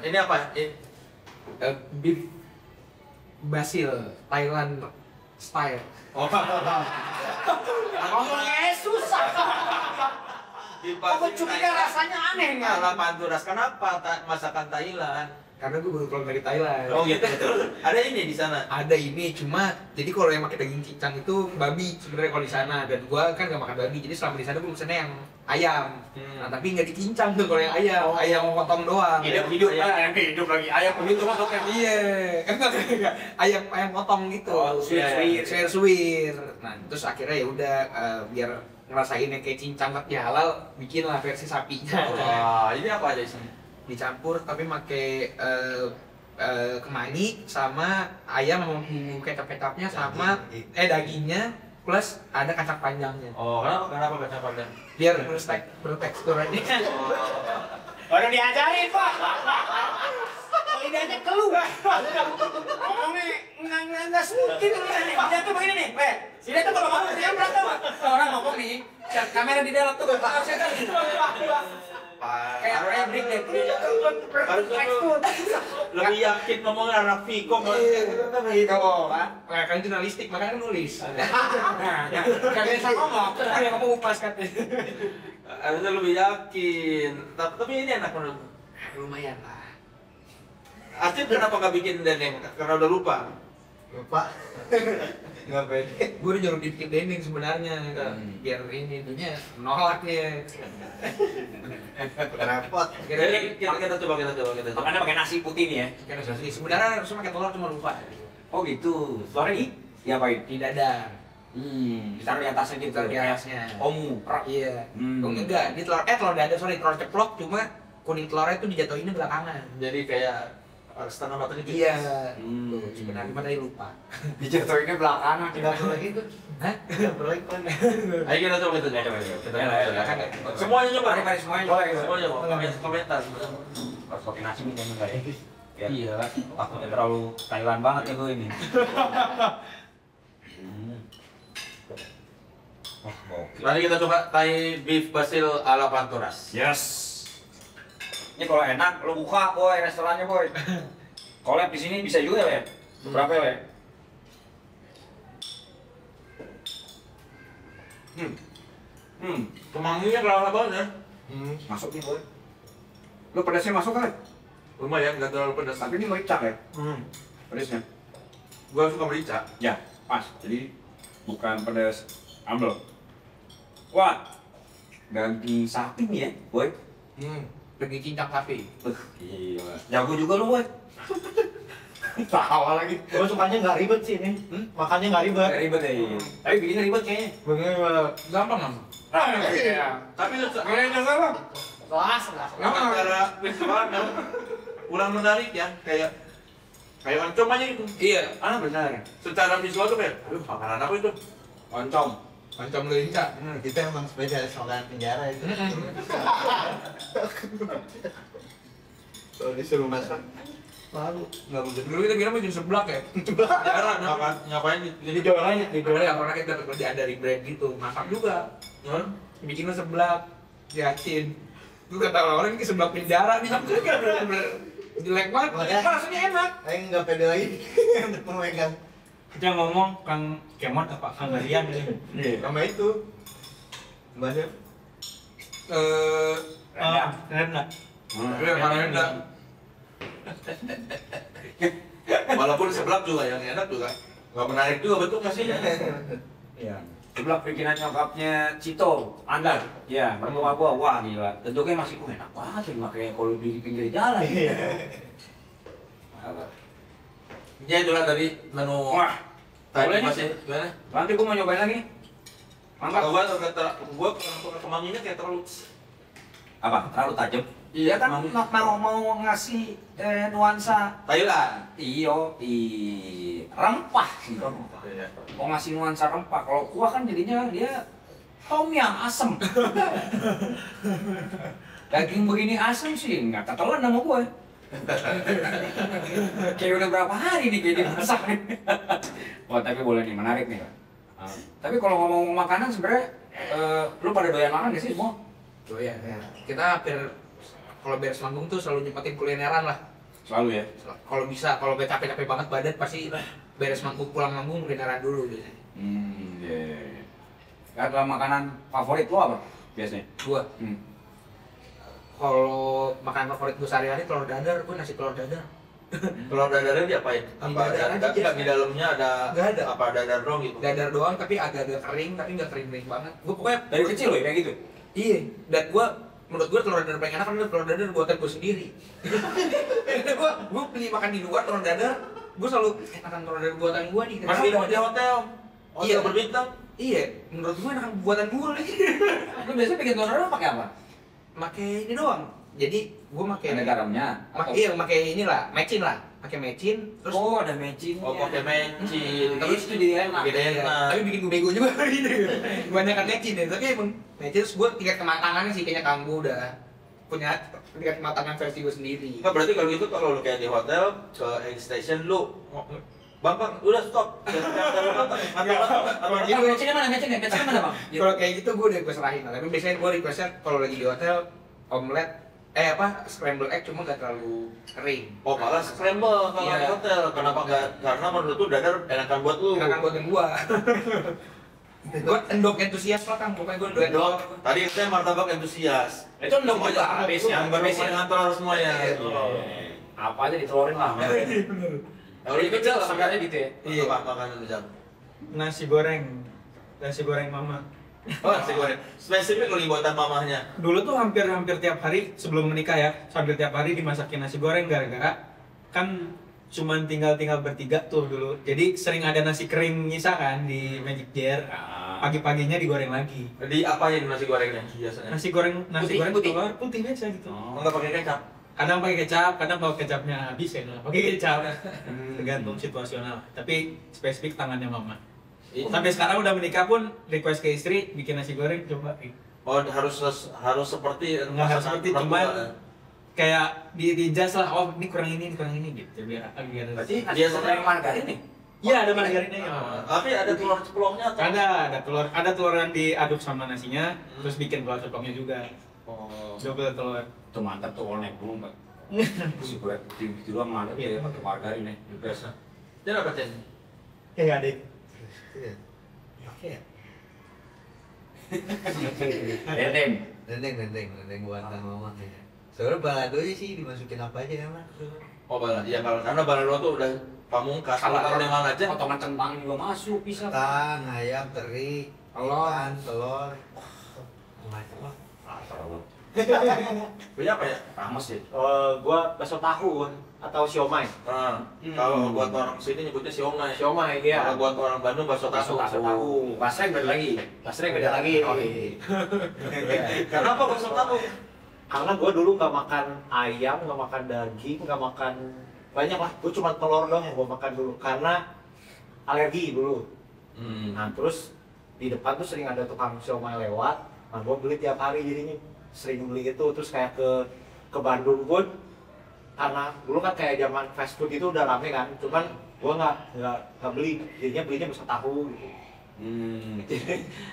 Ini apa? Beef basil Thailand style. Oh. Ngomongnya susah. Aku curiga rasanya aneh nggak? Ala Panturas kenapa masakan Thailand? Karena gue baru pulang dari Thailand. Oh gitu. Ada ini di sana. Ada ini cuma jadi kalau yang pakai daging cincang itu babi sebenarnya kalau di sana, dan gua kan gak makan babi, jadi selama di sana gua pesennya yang ayam. Nah tapi nggak dicincang tuh kalau yang ayam potong doang. Hidup ayam hidup lagi ayam begitu masuknya. Iya, enggak. Ayam potong gitu. Oh, Suwir. Nah, terus akhirnya ya udah biar ngerasain yang kayak cincang tapi halal, bikin lah versi sapinya. Wah, ini apa aja isinya? Dicampur tapi pakai kemangi sama ayam sama bumbu kecap-kecapnya sama dagingnya plus ada kacang panjangnya. Oh, kenapa kacang panjang? Biar bertekstur aja. Baru diajarin, Pak. Lidahnya keluar. Ngomongnya nggak mungkin nih. Dia tuh begini nih, Dia tuh kalau ngomong dia berantem. Orang ngomong nih, kamera di dalam tuh harusnya kan gitu. Kayak break deh. Lebih yakin ngomongnya anak Viko Gitu kan. Kan jurnalistik makanya nulis. Kalian bisa ngomong, kalian ngomong upas katanya. harusnya lebih yakin. Tapi ini enak menurut. lumayan lah. Acil kenapa nggak bikin dendeng? Karena udah lupa. Lupa. Nggak pede. Gue udah nyuruh dibikin dendeng sebenarnya kan. Biar ini dunia nolak nih. Repot. Kita coba. Makanya pakai nasi putih nih ya. Kan sih sebenarnya harusnya pakai telur cuma lupa. Oh gitu. Telurnya diapain? Di dadar. Ditaruh di atasnya gitu. Ditaruh di atasnya. Omu. Iya. Oh enggak, ini telur dadar, sorry, telur ceplok cuma kuning telurnya itu dijatuhinnya belakangan. Jadi kayak setengah matang gitu. Iya. Tuh, sebenarnya cuma tadi lupa. Dijatuhinnya belakangan. Nggak boleh gitu. Hah? Nggak boleh kan. Ayo kita coba kita. Semuanya coba. Mari semuanya. Semuanya coba. Komentar. Harus pakai nasi nih enggak ya? Iya lah, takutnya terlalu Thailand banget ya gue ini. Mari kita coba Thai beef basil ala Panturas. Yes. Ini kalau enak, lo buka boy restorannya boy. Collab di sini bisa juga ya. Berapa ya? Kemanginya kelapa banget ya. Masuk nih boy. Lo pedasnya masuk kan? Lumayan, nggak terlalu pedas. Tapi ini merica ya. Pedasnya. Gua suka merica. Ya, pas. Jadi bukan pedas ambel. Wah, daging sapi nih ya, boy. Pergi cincang sapi. Gila. Jago juga lu, boy. Tawa lagi. Gue sukanya nggak ribet sih ini. Makannya nggak ribet. Gak ribet ya. Tapi bikinnya ribet kayaknya. Gampang kan? Iya. Tapi kayaknya salah. Kelas lah. Cara visual kurang menarik ya, kayak oncom aja gitu. Iya. Benar. Secara visual tuh kayak, aduh makanan apa itu? Oncom. Macam lenca. Kita emang spesialis makanan penjara itu. Kalau disuruh masak, malu. Nggak mungkin. Dulu kita kira bikin seblak ya. Jarang ngapain Jadi jualannya di jualan karena kita dapat kerjaan dari brand gitu. Masak juga. Bikinnya seblak, yakin. Gue kata orang ini seblak penjara nih. Jelek banget. Rasanya enak. Ayo nggak pede lagi untuk memegang. Kita ngomong Kang Kemon apa Kang Marian ini. Sama itu. Mbaknya. Renda. enggak. Walaupun seblak juga yang enak juga nggak menarik juga bentuknya sih. Iya. Sebelah bikinan nyokapnya Cito, Andar. Iya, mertua gua. Wah, gila. Bentuknya masih enak banget ya, kayak kalau di pinggir jalan. Iya. Ya itulah tadi menu Wah, Thai boleh nih. masih gimana? Nanti gua mau nyobain lagi. Mantap. Gua kemanginya kayak terlalu Apa? Terlalu tajam? Iya, kan mau ngasih nuansa Thailand. iyo rempah sih. Iya. Mau ngasih nuansa rempah. Kalau kuah kan jadinya dia tom yang asem. Daging begini asem sih nggak ketelan sama gue. Kayak udah berapa hari nih kayak dimasak. Wah tapi boleh nih, menarik nih. Tapi kalau ngomong makanan sebenarnya lu pada doyan makan gak sih semua? Oh iya. Kita hampir kalau beres manggung tuh selalu nyempatin kulineran lah. Selalu ya. Kalau bisa, kalau capek-capek banget badan pasti beres manggung, pulang manggung kulineran dulu biasanya. Iya. Ada makanan favorit lu apa biasanya? Gua kalau makanan favorit gue sehari-hari telur dadar, gue nasi telur dadar. Telur dadarnya diapain? Apa Dadar aja, enggak di dalamnya ada Nggak ada. apa dadar dong gitu? Dadar doang tapi agak-agak kering, tapi nggak kering-kering banget. Gue pokoknya Dari kecil loh kayak gitu. iya, dan menurut gue telur dadar paling enak karena telur dadar buatan gue sendiri. gue beli makan di luar telur dadar, gue selalu enakan telur dadar buatan gue nih. Masih di hotel. Iya. Berbintang. Iya, menurut gue enakan buatan gue lagi. Lu biasanya bikin telur dadar pakai apa? Make ini doang. Jadi gue make Ada garamnya. iya, make inilah, mecin lah. Pakai mecin, terus Oh, ada mecin. Oh, pakai mecin. Terus itu jadi enak. Jadi iya, enak. tapi bikin gue bego juga gitu. Kebanyakan mecin ya, tapi emang mecin terus gue tingkat kematangannya sih kayaknya kamu udah punya tingkat kematangan versi gue sendiri. Enggak berarti kalau gitu kalau lu kayak di hotel ke air station lu Bang, udah stop. Ini mecinnya mana? Mecinnya mana, Bang? Kalau kayak gitu gue udah gue serahin lah. Tapi biasanya gue requestnya kalau lagi di hotel omelet scramble egg cuma nggak terlalu kering. Oh, malah scramble kalau Iya. di hotel. Kenapa enggak? Karena menurut lu dadar enakan buat lu. Enakan buatan gua. Gue endok entusias lah Kang, pokoknya gue endok. Tadi saya martabak entusias. Itu endok juga base-nya, Yang baru ngantor semuanya. Apa aja ditelorin lah. Kalau di kecil sebenarnya gitu ya. Iya, Pak, makanan itu jam. Nasi goreng mama. Oh, nasi goreng. Spesifik lagi buatan mamahnya. Dulu tuh hampir tiap hari sebelum menikah ya, hampir tiap hari dimasakin nasi goreng gara-gara kan cuman tinggal bertiga tuh dulu. Jadi sering ada nasi kering nyisa kan di Magic Jar. Pagi-paginya digoreng lagi. Di apa ya nasi gorengnya biasanya? Nasi goreng Putih. telur putih biasa gitu. Enggak pakai kecap. Kadang pakai kecap, kadang kalau kecapnya habis ya nggak pakai kecap. Tergantung situasional. Tapi spesifik tangannya mama. Sampai sekarang udah menikah pun request ke istri bikin nasi goreng coba. Oh, harus seperti Nggak harus seperti masakan cuman mertua. kayak di-adjust lah. Oh ini kurang ini gitu biar agak. Berarti nasi Biasanya- goreng margarin nih. Iya ada margarinnya ya. Tapi ada telur ceplongnya atau? Ada telur yang diaduk sama nasinya, terus bikin telur ceploknya juga. Oh. Double telur. Itu mantap tuh kalau naik gunung, Pak. Si goreng putih gitu doang mantap ya, pakai margarin nih. Biasa. Dia apa Cen? Ya adik. Oke ya. Dendeng buatan mama kayaknya. Soalnya baladonya sih dimasukin apa aja emang. Oh, balado. Ya kalau karena balado tuh udah pamungkas. Kalau memang aja Potongan centang juga masuk bisa. Kentang, ayam, teri, ikan, telur. Macam lah. punya apa ya? Rames ya. Gua bakso tahu atau siomay. Nah, kalau buat orang sini nyebutnya siomay. Siomay iya. Kalau buat orang Bandung bakso tahu. Bakso tahu. Bahasanya beda lagi. Basreng beda lagi. Oh, iya. Kenapa bakso tahu? Karena gue dulu nggak makan ayam, nggak makan daging, nggak makan banyak lah. Gue cuma telur doang yang gue makan dulu karena alergi dulu. Nah terus di depan tuh sering ada tukang siomay lewat. Nah gue beli tiap hari jadinya sering beli itu. Terus kayak ke Bandung pun karena dulu kan kayak zaman fast food itu udah rame kan. Cuman gue nggak beli, jadinya belinya bakso tahu gitu.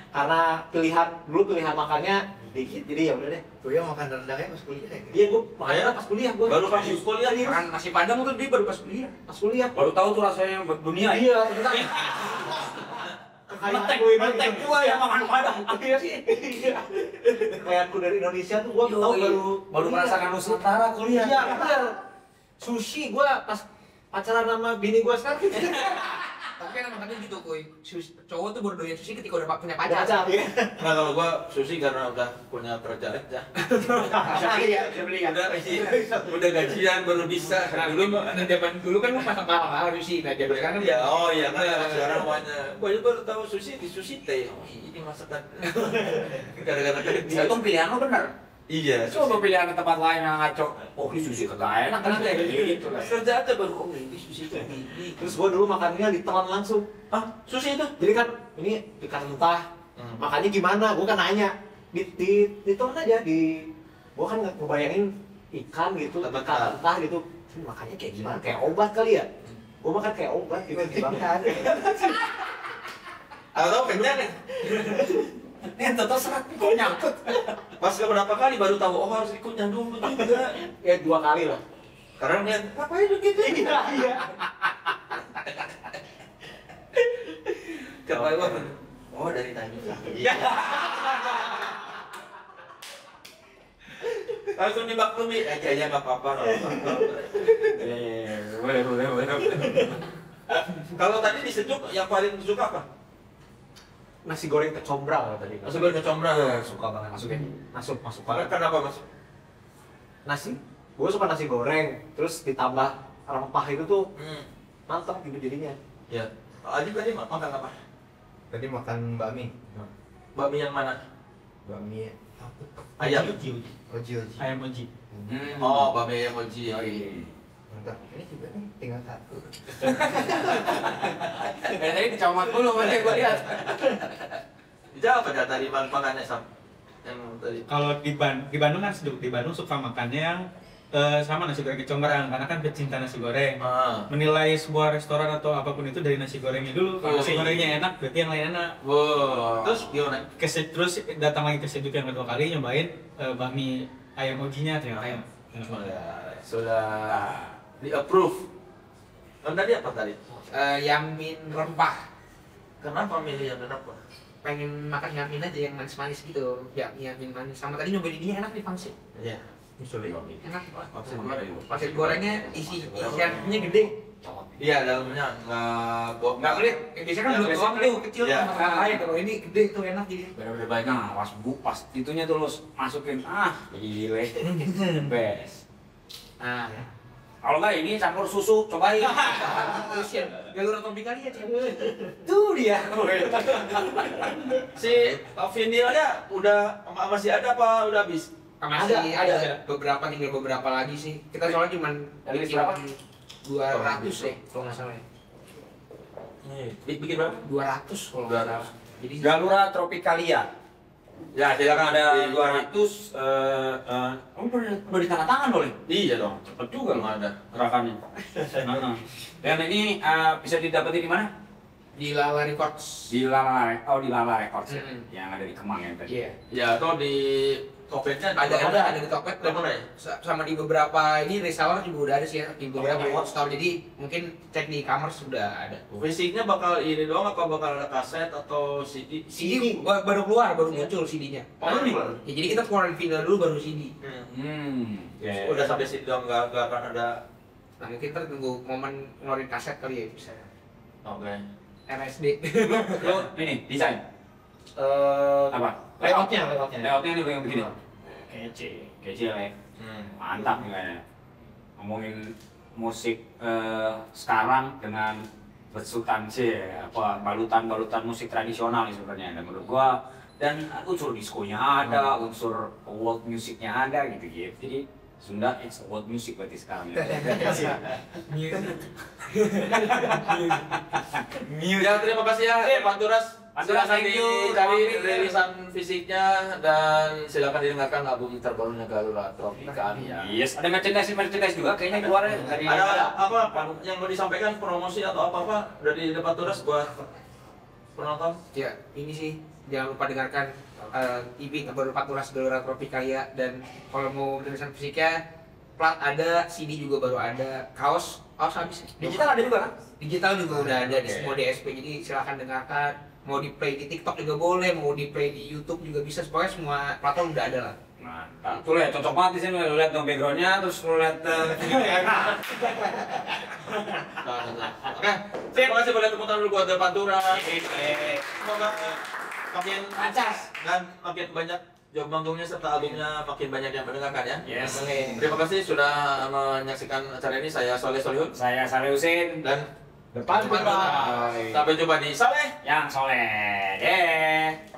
Karena pilihan makannya dikit, jadi ya udah deh. Gue yang makan rendangnya pas kuliah ya. Iya gue makanya pas kuliah gue. Baru pas kuliah nih. Makan nasi padang tuh dia baru pas kuliah. Pas kuliah. Baru tahu tuh rasanya dunia. Iya. Kekayaan gue Metek gua yang makan padang. Iya. Kekayaanku dari Indonesia tuh gue tahu Baru merasakan Nusantara kuliah. Iya benar. Sushi gue pas pacaran sama bini gue sekarang. Tapi kan katanya gitu kuy, cowok tuh baru doyan sushi ketika udah punya Pacar. pacar. Iya. Nah kalau gua sushi karena udah punya kerja aja. Udah gajian baru bisa. Nah dulu zaman dulu kan lu masak mahal sushi, nah zaman sekarang kan Ya, oh iya kan sekarang banyak. Gua juga baru tahu sushi di sushi teh. Oh, ini masakan. Gara-gara kerja. Itu pilihan lo bener. Iya. Coba pilihan ke tempat lain yang ngaco. Oh ini sushi kagak enak kan kayak gitu. Kerja aja baru oh ini sushi tuh ini. Terus gue dulu makannya ditelan langsung. Ah, sushi itu? Jadi kan ini ikan mentah. Makannya gimana? Gue kan nanya. Ditelan aja di. Gue kan nggak ngebayangin ikan gitu, ikan mentah gitu. Makannya kayak gimana? Kayak obat kali ya? Gue makan kayak obat gitu. Dimakan. Atau kenyang nih. Ini total serat kok nyangkut. Pas beberapa kali baru tahu oh harus dikunyah dulu juga. Ya 2 kali lah. Karena dia ngapain begitu? Iya. Kepala gua oh dari tadi. Iya. Langsung dimaklumi aja ya nggak apa-apa. Boleh. Kalau tadi disejuk yang paling disuka apa? Nasi goreng kecombrang tadi. Masuk goreng kecombrang. Suka banget masukin. Masuk banget. Kenapa mas? Nasi, gue suka nasi goreng, terus ditambah rempah itu tuh mantap gitu jadinya. Ya. Aji tadi makan apa? Tadi makan bakmi. Bakmi yang mana? Bakmi Ayam. oji. Ayam oji. Oh, bakmi ayam oji. Mantap. Ini juga nih tinggal satu. Tadi dicamat dulu mana gua lihat. Jawab aja tadi makannya sam. Yang tadi. Kalau di Bandung kan di Bandung suka makannya yang sama nasi goreng kecombrang karena kan pecinta nasi goreng. Menilai sebuah restoran atau apapun itu dari nasi gorengnya dulu. Kalau nasi gorengnya enak, berarti yang lain enak. Wow. Terus gimana? Terus datang lagi ke Sejuk yang kedua kali nyobain bakmi ayam ojinya ternyata enak. Sudah di approve. Tadi apa tadi? Yang min rempah. Kenapa milih yang kenapa? pengen makan yamin aja yang manis-manis gitu. Ya, yamin manis. Sama tadi nyobain ini enak nih pangsit. Iya. Enak. Pangsit goreng. Pangsit gorengnya isiannya gede. Iya, dalamnya Nggak pelit. Biasanya kan belum tuang tuh kecil Iya. sama lain. Kalau ini gede tuh enak jadi. Bener-bener banyak. Nah, pas itunya tuh lu masukin, gile, best. Nah, Kalau nggak ini campur susu, cobain. Asian, galur tropikalia cewek. Tuh dia. si vinilnya udah masih ada apa udah habis? Masih Ada. ada beberapa, tinggal beberapa lagi sih. Kita soalnya cuman Dari bikin berapa? 200 deh kalau nggak salah ya. Bikin berapa? 200 kalau nggak salah. Jadi Galura Tropicalia. Ya, silakan ada 200. Kamu udah ditandatangan boleh? Iya dong. Cepet juga Belum ada. gerakannya. Dan ini bisa didapetin di mana? di Lala Records. Di Lala Records ya? Mm-hmm. Yang ada di Kemang ya tadi. Iya. Ya atau di Tokpednya Ada di Tokped dan mana ya? sama di beberapa ini reseller juga udah ada sih ya di beberapa store. Jadi mungkin cek di e-commerce sudah ada. Fisiknya bakal ini doang apa bakal ada kaset atau CD? CD baru keluar, baru muncul CD-nya. Oh, ini Ya, jadi kita keluarin vinyl dulu baru CD. Ya. Udah sampai CD doang nggak akan ada. Nah mungkin kita tunggu momen ngeluarin kaset kali ya bisa. Oke. RSD. Lo ini desain apa? Layoutnya. Layoutnya ini yang begini. Kece. Kecil ya. Mantap nih kayaknya. Ngomongin musik sekarang dengan bersubstansi apa balutan musik tradisional nih sebenarnya. Dan menurut gua dan unsur diskonya ada, unsur world musiknya ada gitu. Jadi Sunda it's world music berarti sekarang ya. Ya terima kasih ya Panturas. Panturas, Silakan thank you. dicari rilisan fisiknya dan silakan didengarkan album terbarunya Galura Tropikalia. Yes, ada merchandise juga kayaknya keluar ya dari Ada apa yang mau disampaikan promosi atau apa dari Panturas buat penonton? Ya ini sih jangan lupa dengarkan EP terbaru Panturas Galura Tropikalia. Dan kalau mau tulisan fisiknya plat ada, CD juga baru ada, kaos habis. digital ada juga kan? Digital juga udah ada di semua DSP, jadi silahkan dengarkan. Mau di play di TikTok juga boleh, mau di play di YouTube juga bisa, pokoknya semua platform udah ada lah. Mantap. Tuh lihat cocok banget di sini lu lihat dong backgroundnya terus lu lihat Oke, terima kasih boleh tepuk tangan dulu buat Panturas. Semoga makin Acas. dan makin banyak job manggungnya serta albumnya makin banyak yang mendengarkan ya. Yes. Terima kasih sudah menyaksikan acara ini. Saya Soleh Solihun saya Saleh Husin dan Depan Depan. sampai jumpa di Saleh yang soleh. Deh.